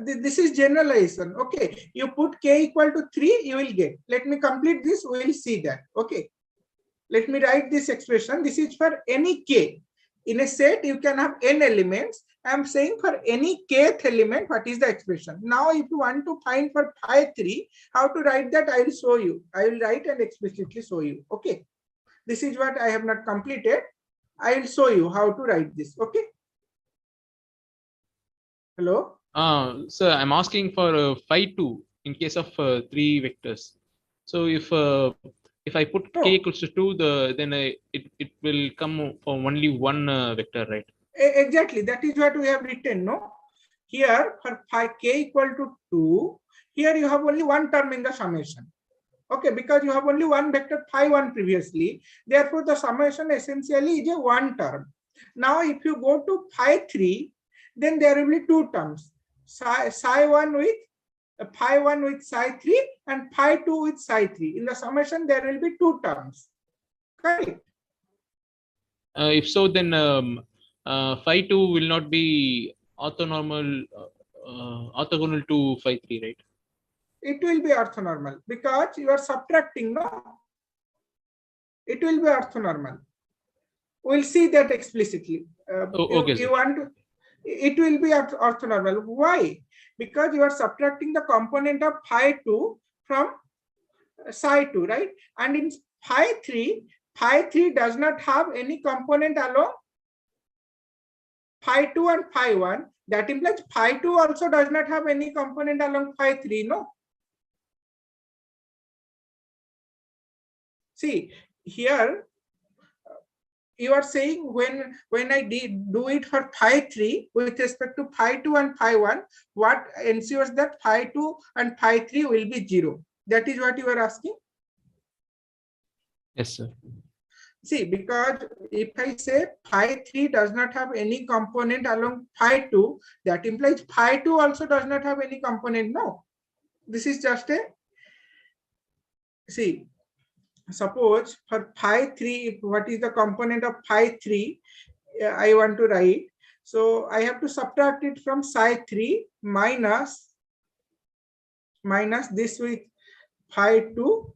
This is generalization. Okay, you put k equal to 3, you will get. Let me complete this. We will see that. Okay, let me write this expression. This is for any k. In a set, you can have n elements. I am saying for any kth element, what is the expression? Now, if you want to find for phi 3, how to write that, I will show you. I will write and explicitly show you. Okay, this is what I have not completed. I will show you how to write this. Okay. Hello. So I'm asking for phi 2 in case of 3 vectors. So if I put k equals to 2, then it will come for only one vector, right? Exactly, that is what we have written. No, here for phi k equal to 2, here you have only one term in the summation. Okay, because you have only one vector phi 1 previously, therefore the summation essentially is a one term. Now if you go to phi 3, then there will be two terms, psi 1 with phi 1 with psi 3 and phi 2 with psi 3. In the summation there will be two terms. Correct. If so, then phi 2 will not be orthonormal orthogonal to phi 3, right? It will be orthonormal because you are subtracting, no? It will be orthonormal. We'll see that explicitly. Okay, you want to, it will be orthonormal. Why? Because you are subtracting the component of phi 2 from psi 2, right? And in phi 3 does not have any component along phi 2 and phi 1. That implies phi 2 also does not have any component along phi 3, no? See, here you are saying when I do it for phi 3 with respect to phi 2 and phi 1, what ensures that phi 2 and phi 3 will be 0? That is what you are asking? Yes, sir. See, because if I say phi 3 does not have any component along phi 2, that implies phi 2 also does not have any component. No, this is just a, see, suppose for phi 3, what is the component of phi 3? I want to write. So I have to subtract it from psi 3 minus this with phi 2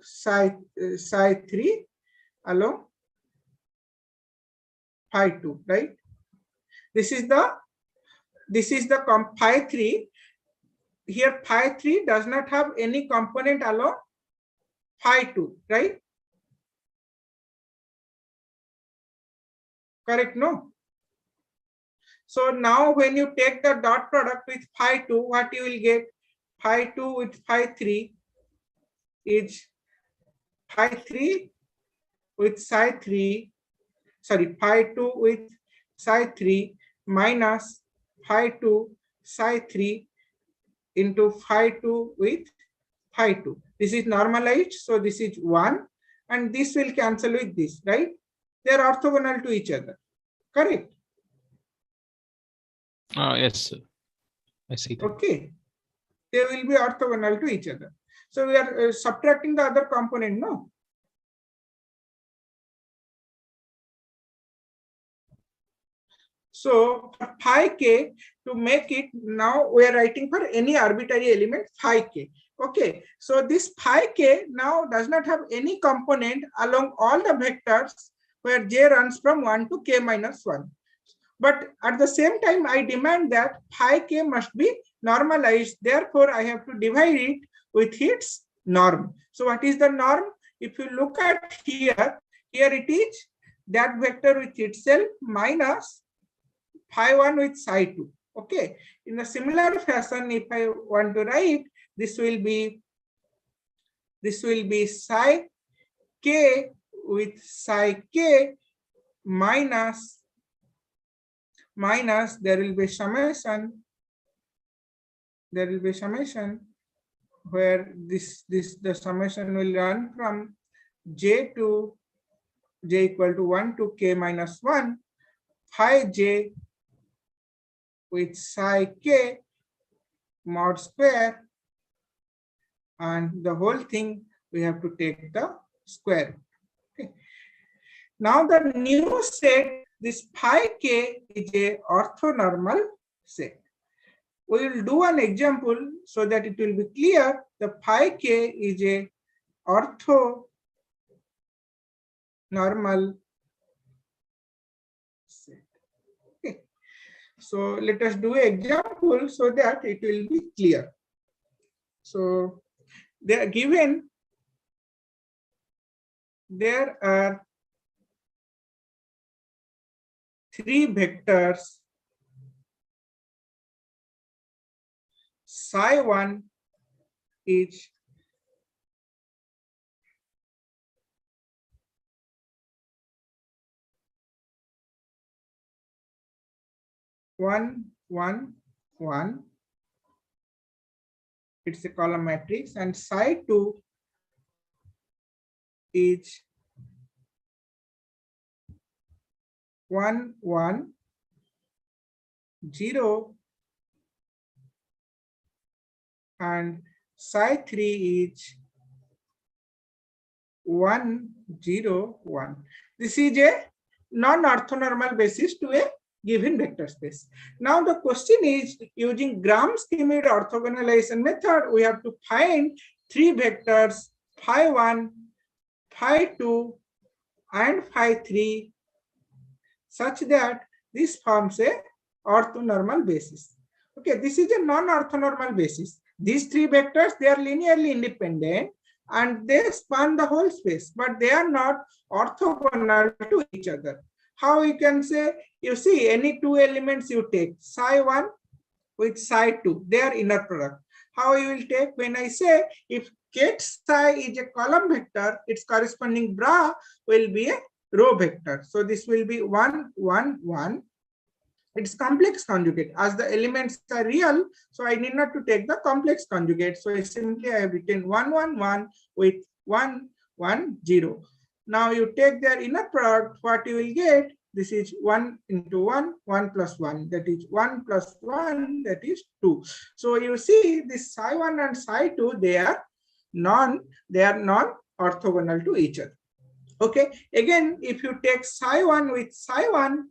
psi 3 along phi 2, right? This is the phi 3. Here phi 3 does not have any component along phi 2, right? Correct, no? So now when you take the dot product with phi 2, what you will get? Phi 2 with phi 3 is phi 3 with psi 3, sorry, phi 2 with psi 3 minus phi 2 psi 3 into phi 2 with phi 2. This is normalized, so this is 1, and this will cancel with this, right? They are orthogonal to each other. Correct? Yes, sir. I see that. Okay. They will be orthogonal to each other. So we are subtracting the other component, no? So for phi k, to make it, now we are writing for any arbitrary element phi k. Okay, so this phi k now does not have any component along all the vectors where j runs from 1 to k minus 1. But at the same time, I demand that phi k must be normalized. Therefore, I have to divide it with its norm. So what is the norm? If you look at here it is that vector with itself minus phi 1 with psi 2. Okay. In a similar fashion, if I want to write, this will be psi k with psi k minus there will be summation where the summation will run from j equal to 1 to k minus 1 phi j with psi k mod square and the whole thing we have to take the square root. Okay. Now the new set, this phi k is a orthonormal set. We will do an example so that it will be clear. The phi k is a orthonormal set. Okay. So let us do an example so that it will be clear. So they are given, there are 3 vectors psi1 each, one, one, one. It's a column matrix, and psi2 is 1, 1, 0, and psi3 is 1, 0, 1. This is a non-orthonormal basis to a given vector space. Now the question is, using Gram-Schmidt orthogonalization method, we have to find 3 vectors phi1, phi2, and phi3 such that this forms a orthonormal basis. Okay, this is a non-orthonormal basis. These 3 vectors, they are linearly independent and they span the whole space, but they are not orthogonal to each other. How you can say, you see any 2 elements you take, psi1 with psi2, they are inner product. How you will take, when I say if ket psi is a column vector, its corresponding bra will be a row vector. So this will be 1, 1, 1. It's complex conjugate. As the elements are real, so I need not to take the complex conjugate. So I simply have written 1, 1, 1 with 1, 1, 0. Now you take their inner product, what you will get? This is 1 into 1, 1 plus 1, that is 1 plus 1, that is 2. So you see this psi1 and psi2, they are non-orthogonal to each other. Okay, again, if you take psi1 with psi1,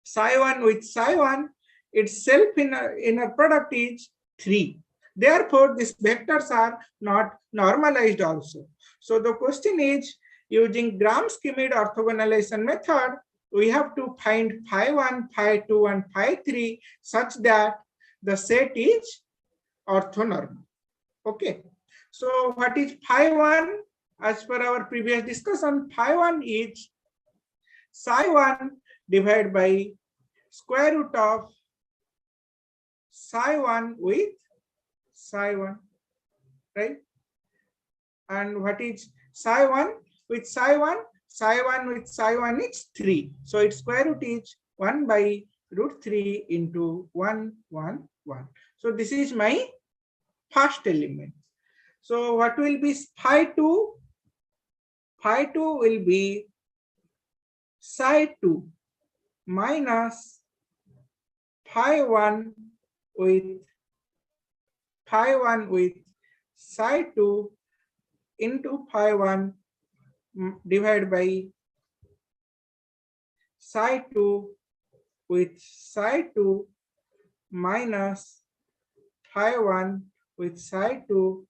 psi1 with psi1, its self-inner product is 3. Therefore, these vectors are not normalized also. So the question is, using Gram-Schmidt orthogonalization method, we have to find phi1, phi2, and phi3 such that the set is orthonormal. Okay. So what is phi1? As per our previous discussion, phi1 is psi1 divided by square root of psi1 with psi1, right? And what is psi1 with psi1? Psi1 with psi1 is 3. So its square root is 1 by root 3 into 1, 1, 1. So this is my first element. So what will be phi2? Phi2 will be psi2 minus phi1 with psi2 into phi1 divided by psi2 with psi2 minus phi1 with psi2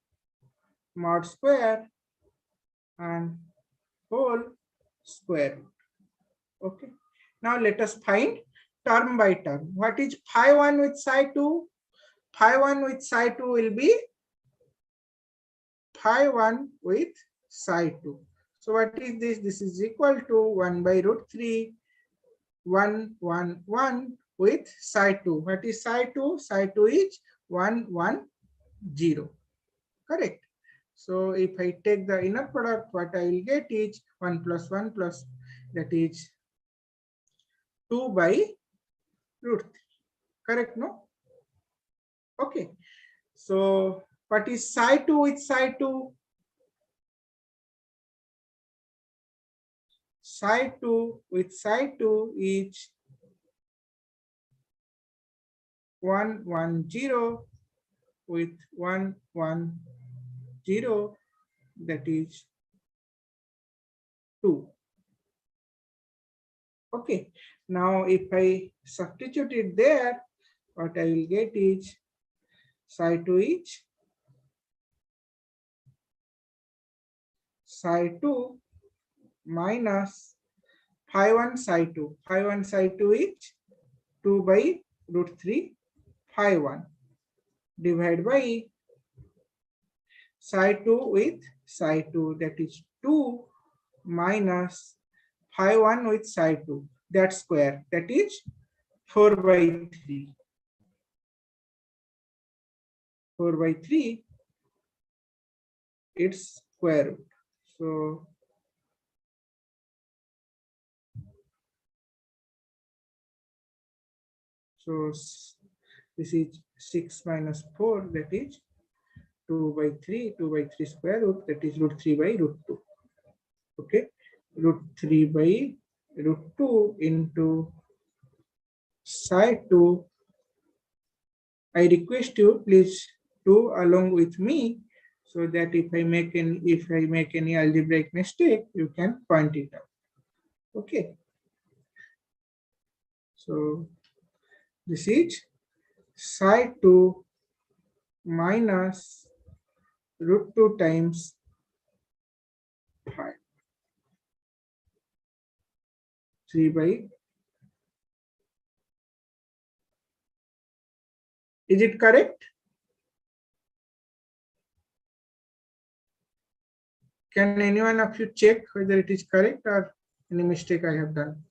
mod square and whole square root. Okay. Now let us find term by term. What is phi1 with psi2? Phi1 with psi2 will be phi1 with psi2. So what is this? This is equal to 1 by root 3, 1, 1, 1 with psi2. What is psi2? Psi2 is 1, 1, 0. Correct. So if I take the inner product, what I will get is 1 plus 1 plus, that is 2 by root 3. Correct, no? Okay. So what is psi2 with psi2? Psi2 with psi2 is 1, 1, 0 with 1, 1, 0, that is 2. Okay, now if I substitute it there, what I will get is psi 2 is psi 2 minus phi 1 psi 2. Phi 1 psi 2 is 2 by root 3 phi 1 divided by psi 2 with psi 2, that is 2 minus phi 1 with psi 2, that square, that is 4 by 3. 4 by 3, its square root. So this is 6 minus 4, that is 2 by 3, 2 by 3 square root, that is root 3 by root 2. Okay, root 3 by root 2 into psi 2. I request you please do along with me, so that if I make any algebraic mistake, you can point it out. Okay. So this is psi 2 minus root 2 times 5. 3 by. Is it correct? Can anyone of you check whether it is correct or any mistake I have done?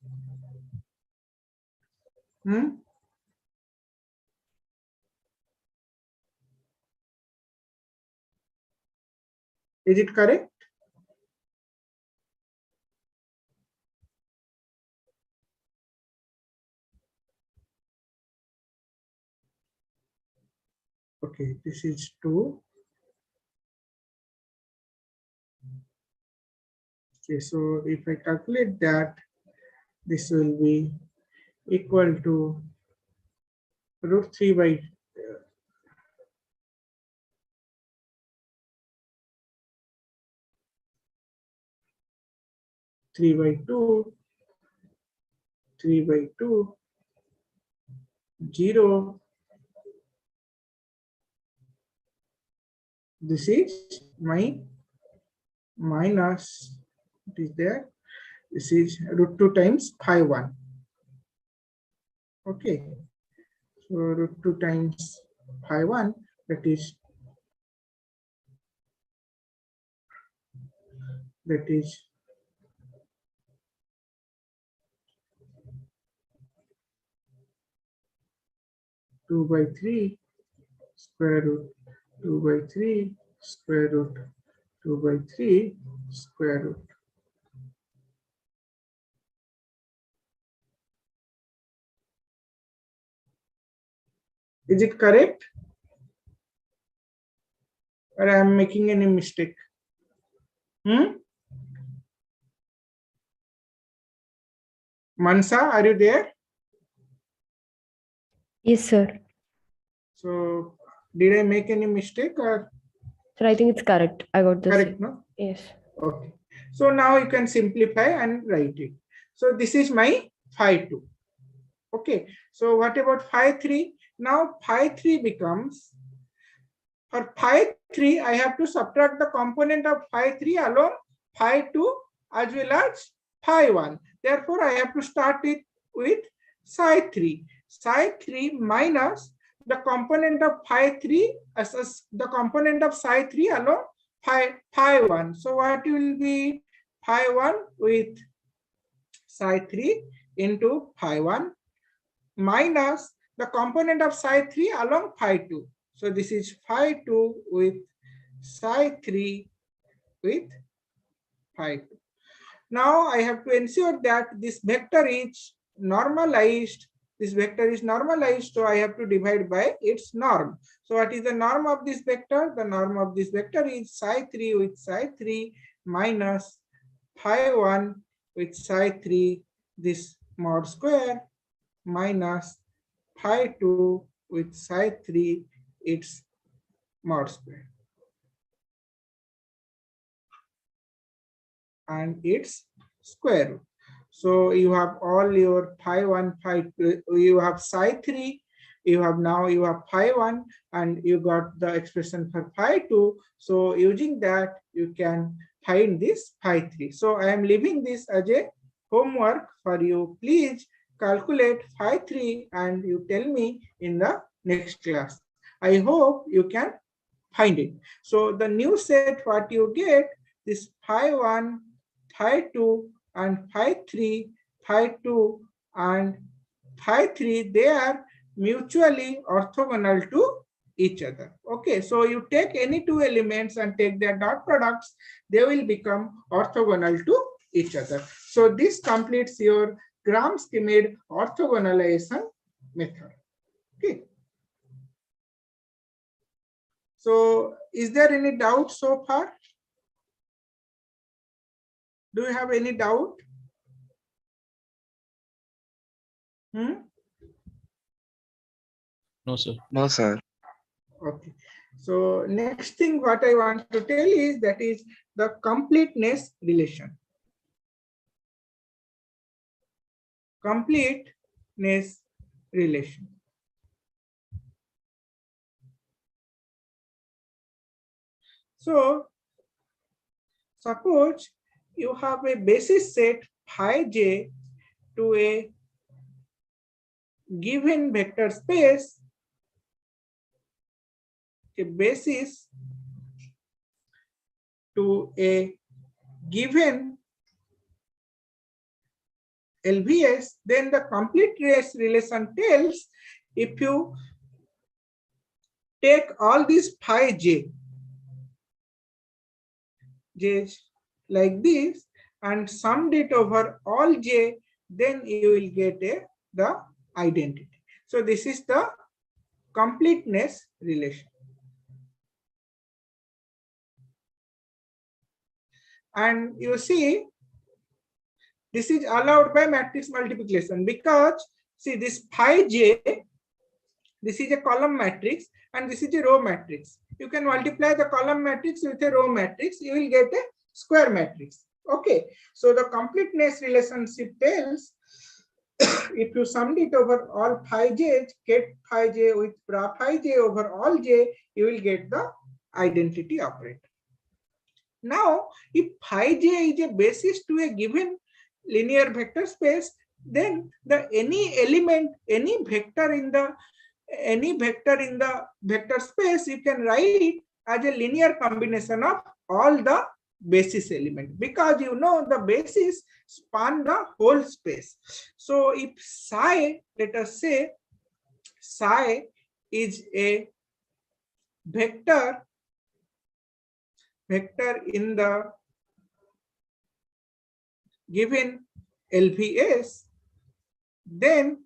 Is it correct? Okay, this is 2. Okay, so if I calculate that, this will be equal to root 3 by 3 by 2, 3 by 2, 0. This is my minus, it is there. This is root 2 times phi 1. Okay, so root 2 times phi 1, that is 2 by 3 square root 2 by 3 square root 2 by 3 square root. Is it correct? Or I am making any mistake? Mansa, are you there? Yes, sir. So did I make any mistake or? Sir, I think it's correct. I got this. Correct, no? Yes. Okay. So now you can simplify and write it. So this is my phi 2. Okay. So what about phi 3? Now phi 3 becomes, for phi 3, I have to subtract the component of phi 3 along phi 2 as well as phi 1. Therefore, I have to start it with psi 3. Psi 3 minus the component of phi 3 as the component of psi 3 along phi 1. So what will be phi 1 with psi 3 into phi 1 minus the component of psi 3 along phi 2. So this is phi 2 with psi 3 with phi 2. Now I have to ensure that this vector is normalized. This vector is normalized, so I have to divide by its norm. So what is the norm of this vector? The norm of this vector is psi 3 with psi 3 minus phi 1 with psi 3, this mod square, minus phi 2 with psi 3, its mod square. And its square root. So you have all your phi 1, phi 2, you have psi 3, you have phi 1, and you got the expression for phi 2. So using that, you can find this phi 3. So I am leaving this as a homework for you. Please calculate phi 3 and you tell me in the next class. I hope you can find it. So the new set, what you get, this phi 1, phi 2, and phi 3, phi 2, and phi 3, they are mutually orthogonal to each other. Okay, so you take any two elements and take their dot products, they will become orthogonal to each other. So this completes your Gram-Schmidt orthogonalization method. Okay. So is there any doubt so far? Do you have any doubt? No, sir. No, sir. Okay. So next thing what I want to tell is that is the completeness relation. Completeness relation. So suppose you have a basis set phi j to a given vector space, a basis to a given LVS, then the completeness relation tells if you take all these phi j, j's like this and summed it over all j, then you will get the identity. So this is the completeness relation. And you see, this is allowed by matrix multiplication because see this phi j, this is a column matrix and this is a row matrix. You can multiply the column matrix with a row matrix, you will get a square matrix. Okay, so the completeness relationship tells if you sum it over all phi j, get phi j with phi j over all j, you will get the identity operator. Now, if phi j is a basis to a given linear vector space, then the any element, any vector in the vector space, you can write as a linear combination of all the basis element, because you know the basis span the whole space. So if psi, let us say psi is a vector in the given LVS, then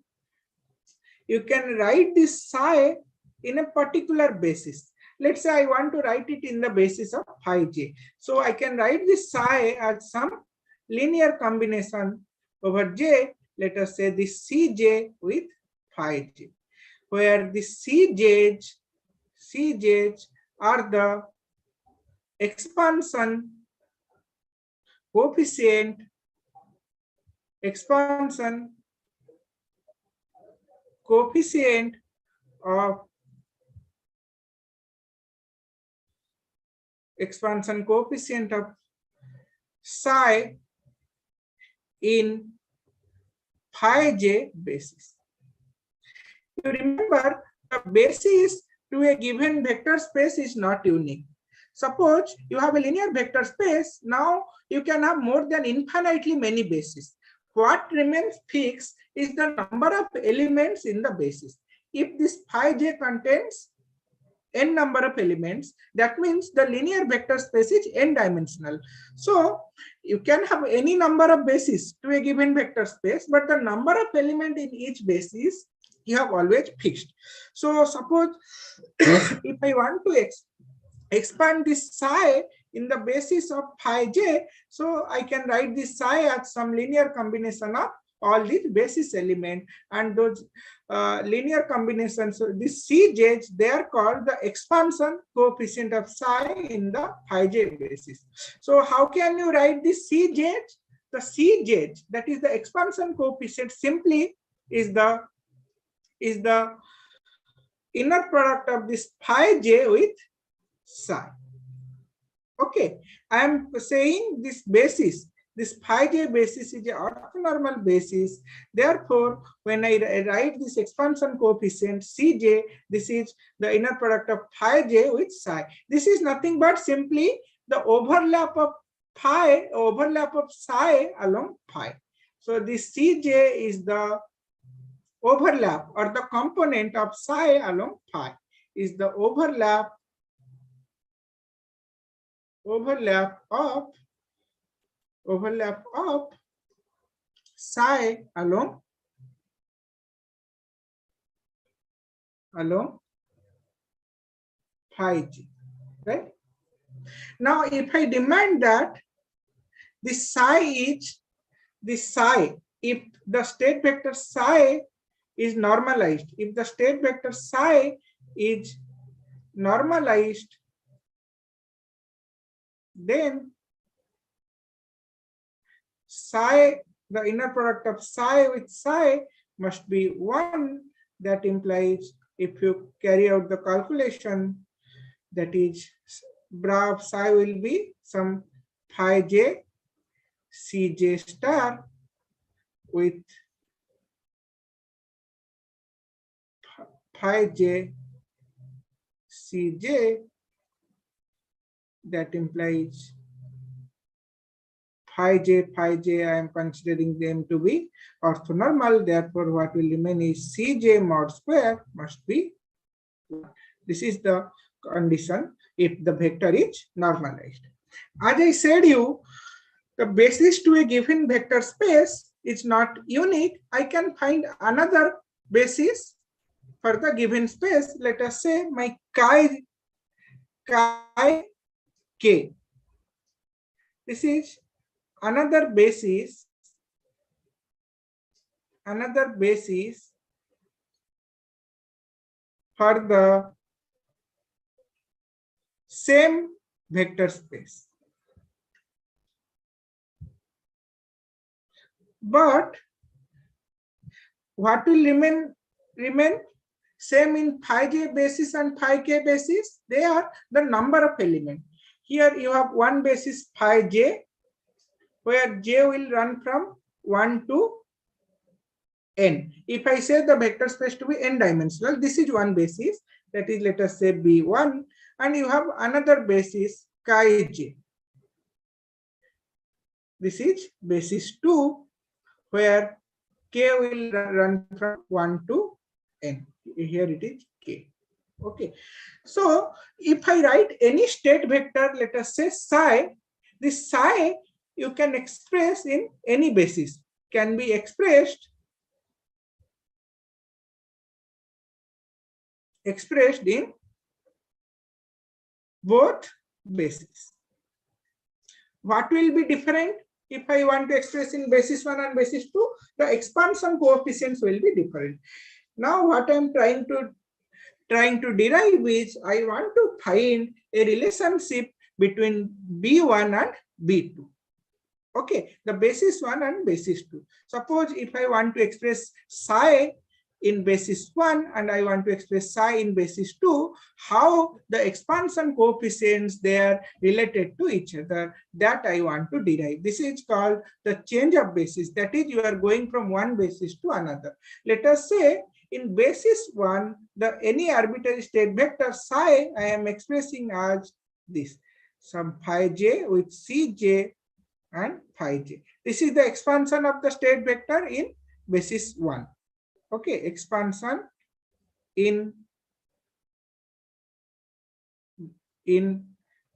you can write this psi in a particular basis. Let's say I want to write it in the basis of phi j. So I can write this psi as some linear combination over j. Let us say this cj with phi j, where the cj's are the expansion coefficient of psi in phi j basis. You remember the basis to a given vector space is not unique. Suppose you have a linear vector space, now you can have more than infinitely many bases. What remains fixed is the number of elements in the basis. If this phi j contains n number of elements, that means the linear vector space is n dimensional. So you can have any number of bases to a given vector space, but the number of elements in each basis you have always fixed. So suppose if I want to expand this psi in the basis of phi j, so I can write this psi as some linear combination of all these basis element and those linear combinations. So this Cj, they are called the expansion coefficient of psi in the phi j basis. So how can you write this Cj? The Cj, that is the expansion coefficient, simply is the inner product of this phi j with psi. Okay, I am saying this basis, this phi j basis is an orthonormal basis. Therefore, when I write this expansion coefficient Cj, this is the inner product of phi j with psi. This is nothing but simply the overlap of psi along phi. So this Cj is the overlap or the component of psi along phi, is the overlap of psi along phi j, right? Now if I demand that this psi, if the state vector psi is normalized, if the state vector psi is normalized, then psi, the inner product of psi with psi must be 1. That implies if you carry out the calculation, that is bra of psi will be some phi j Cj star with phi j Cj, that implies phi j, I am considering them to be orthonormal. Therefore, what will remain is Cj mod square must be 1. This is the condition if the vector is normalized. As I said you, the basis to a given vector space is not unique. I can find another basis for the given space. Let us say my chi k. This is another basis for the same vector space. But what will remain same in phi j basis and phi k basis? They are the number of elements. Here you have one basis phi j, where j will run from 1 to n. If I say the vector space to be n dimensional, this is one basis, that is, let us say B1, and you have another basis chi j. This is basis 2, where k will run from 1 to n. Here it is k. Okay. So if I write any state vector, let us say psi, this psi you can express in any basis, can be expressed in both bases. What will be different if I want to express in basis 1 and basis 2? The expansion coefficients will be different. Now what I am trying to derive is, I want to find a relationship between B1 and B2. Okay, the basis 1 and basis 2. Suppose if I want to express psi in basis 1 and I want to express psi in basis 2, how the expansion coefficients they are related to each other, that I want to derive. This is called the change of basis. That is, you are going from one basis to another. Let us say in basis 1, the any arbitrary state vector psi I am expressing as this, some phi j with Cj and phi j. This is the expansion of the state vector in basis 1. Okay, expansion in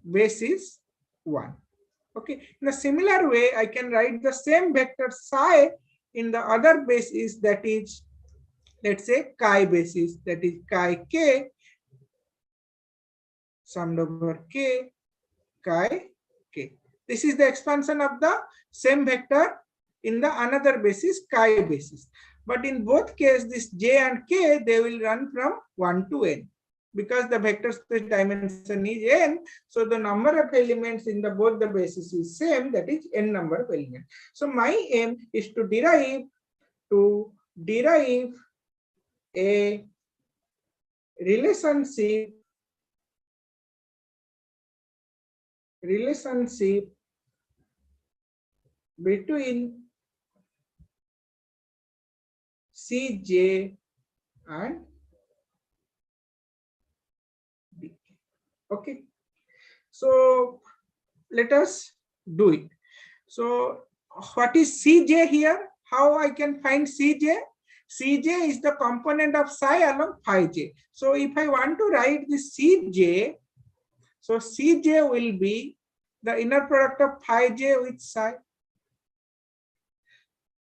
basis 1. Okay, in a similar way, I can write the same vector psi in the other basis, that is, let's say chi basis, that is chi k summed over k chi k. This is the expansion of the same vector in the another basis, chi basis. But in both cases, this j and k, they will run from 1 to n. Because the vector space dimension is n, so the number of elements in the both the bases is same, that is n number of elements. So my aim is to derive a relationship between Cj and Dk. Okay, so let us do it. So what is Cj here? How I can find Cj? Cj is the component of psi along phi j. So if I want to write this Cj, so Cj will be the inner product of phi j with psi.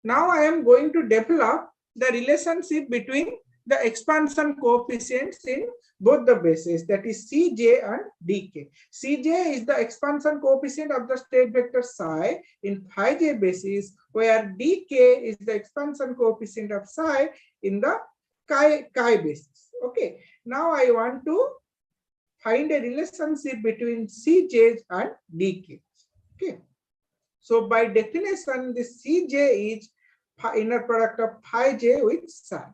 Now I am going to develop the relationship between the expansion coefficients in both the bases, that is Cj and Dk. Cj is the expansion coefficient of the state vector psi in phi j basis, where Dk is the expansion coefficient of psi in the chi basis. Okay, now I want to find a relationship between Cj and Dk. Okay, so by definition, this Cj is inner product of phi j with psi.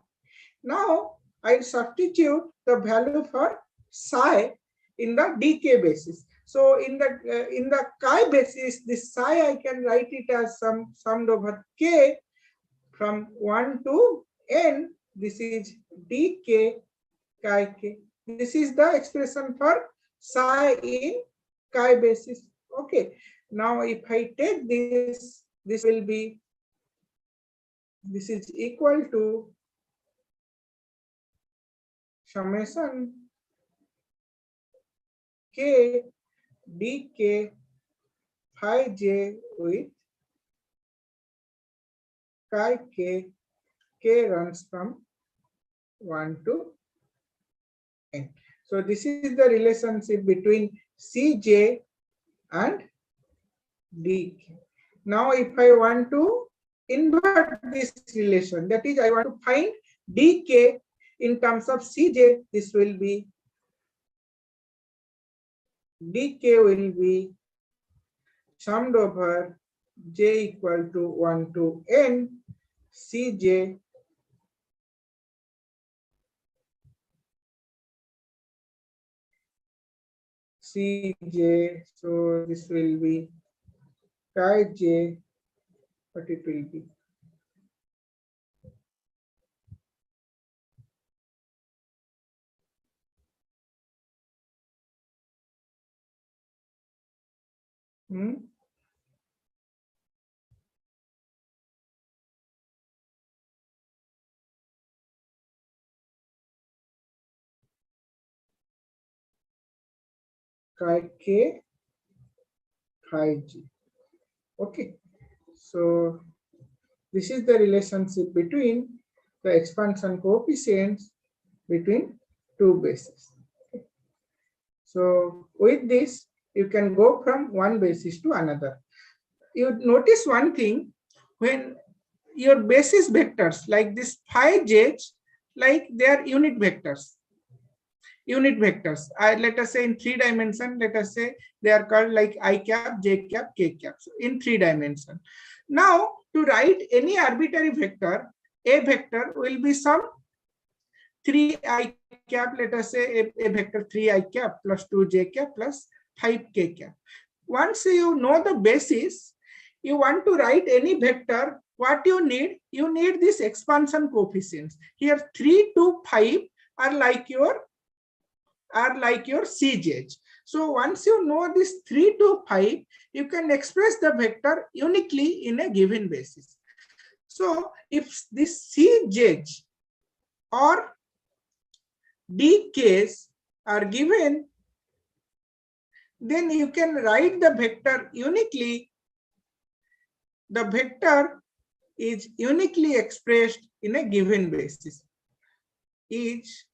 Now I substitute the value for psi in the Dk basis. So in the chi basis, this psi I can write it as summed over k from 1 to n. This is Dk chi k. This is the expression for psi in chi basis. Okay. Now if I take this, this will be, this is equal to summation k dk phi j with chi k runs from 1 to n. So this is the relationship between Cj and Dk. Now if I want to invert this relation, that is I want to find Dk in terms of Cj, this will be Dk will be summed over j equal to 1 to n Cj Cj. So this will be chi j, but it will be chi k phi j. Okay, so this is the relationship between the expansion coefficients between two bases. Okay. So with this, you can go from one basis to another. You notice one thing, when your basis vectors like this phi j, like they are unit vectors. Let us say in 3 dimension, let us say they are called like I cap, j cap, k cap. So in 3 dimension. Now to write any arbitrary vector, a vector will be some 3i cap, let us say a vector 3i cap plus 2j cap plus 5k cap. Once you know the basis, you want to write any vector, what you need this expansion coefficients. Here 3 to 5 are like your Cj. So once you know this 3 to 5, you can express the vector uniquely in a given basis. So if this Cj or dk's are given, then you can write the vector uniquely. The vector is uniquely expressed in a given basis. Is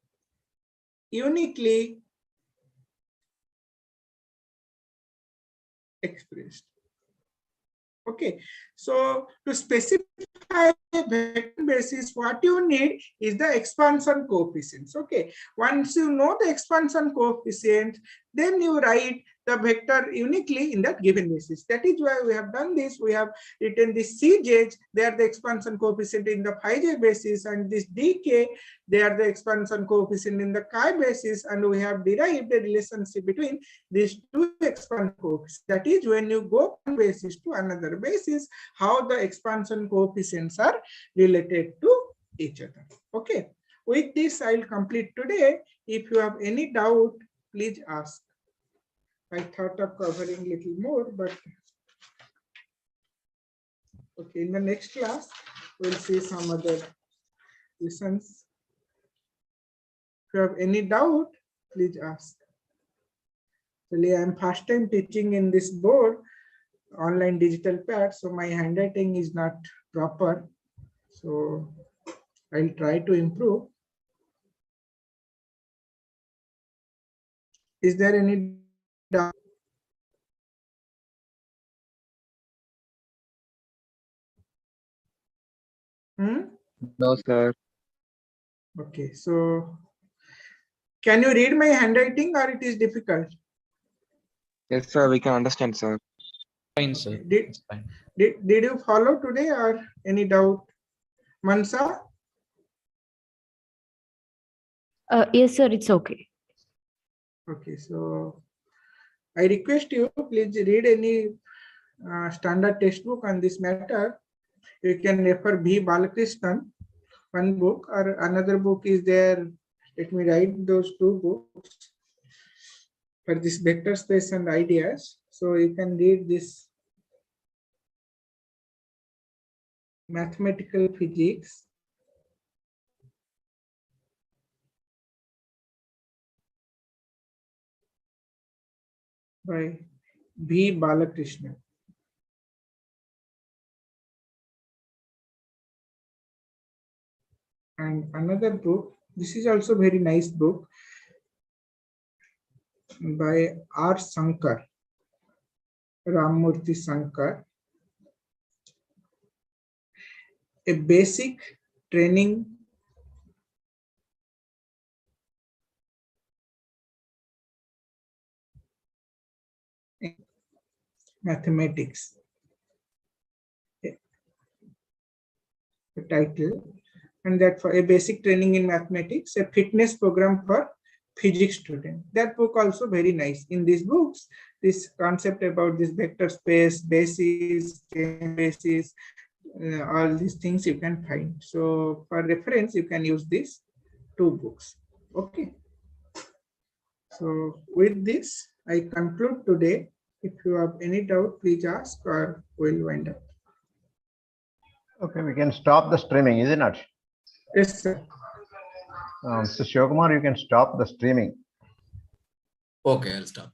uniquely expressed. Okay, so to specify a vector basis, what you need is the expansion coefficients. Okay, once you know the expansion coefficient, then you write the vector uniquely in that given basis. That is why we have done this. We have written this Cj, they are the expansion coefficient in the phi j basis, and this dk, they are the expansion coefficient in the chi basis, and we have derived the relationship between these two expansion coefficients. That is when you go from basis to another basis, how the expansion coefficients are related to each other. Okay, with this I'll complete today. If you have any doubt, please ask. I thought of covering a little more, but okay, in the next class, we'll see some other lessons. If you have any doubt, please ask. Actually, I'm first time teaching in this board, online digital pad, so my handwriting is not proper. So I'll try to improve. Is there any doubt? No, sir. Okay, so can you read my handwriting or it is difficult? Yes, sir. We can understand, sir. Fine, sir. Okay. Did, It's fine. did you follow today or any doubt? Mansa? Yes, sir, it's okay. Okay, so I request you, please read any standard textbook on this matter. You can refer B. Balakrishnan, one book, or another book is there. Let me write those two books for this vector space and ideas. So you can read this mathematical physics. By B. Balakrishnan. And another book, this is also very nice book, by R. Sankar, Ramurthy Sankar, a basic training in mathematics. The title, and that for a basic training in mathematics, a fitness program for physics student. That book also very nice. In these books, this concept about this vector space, basis, chain basis, all these things you can find. So for reference, you can use these two books. Okay. So with this, I conclude today. If you have any doubt, please ask or we'll wind up. Okay, we can stop the streaming, is it not? Yes, sir. Mr. Shivakumar, you can stop the streaming. Okay, I'll stop.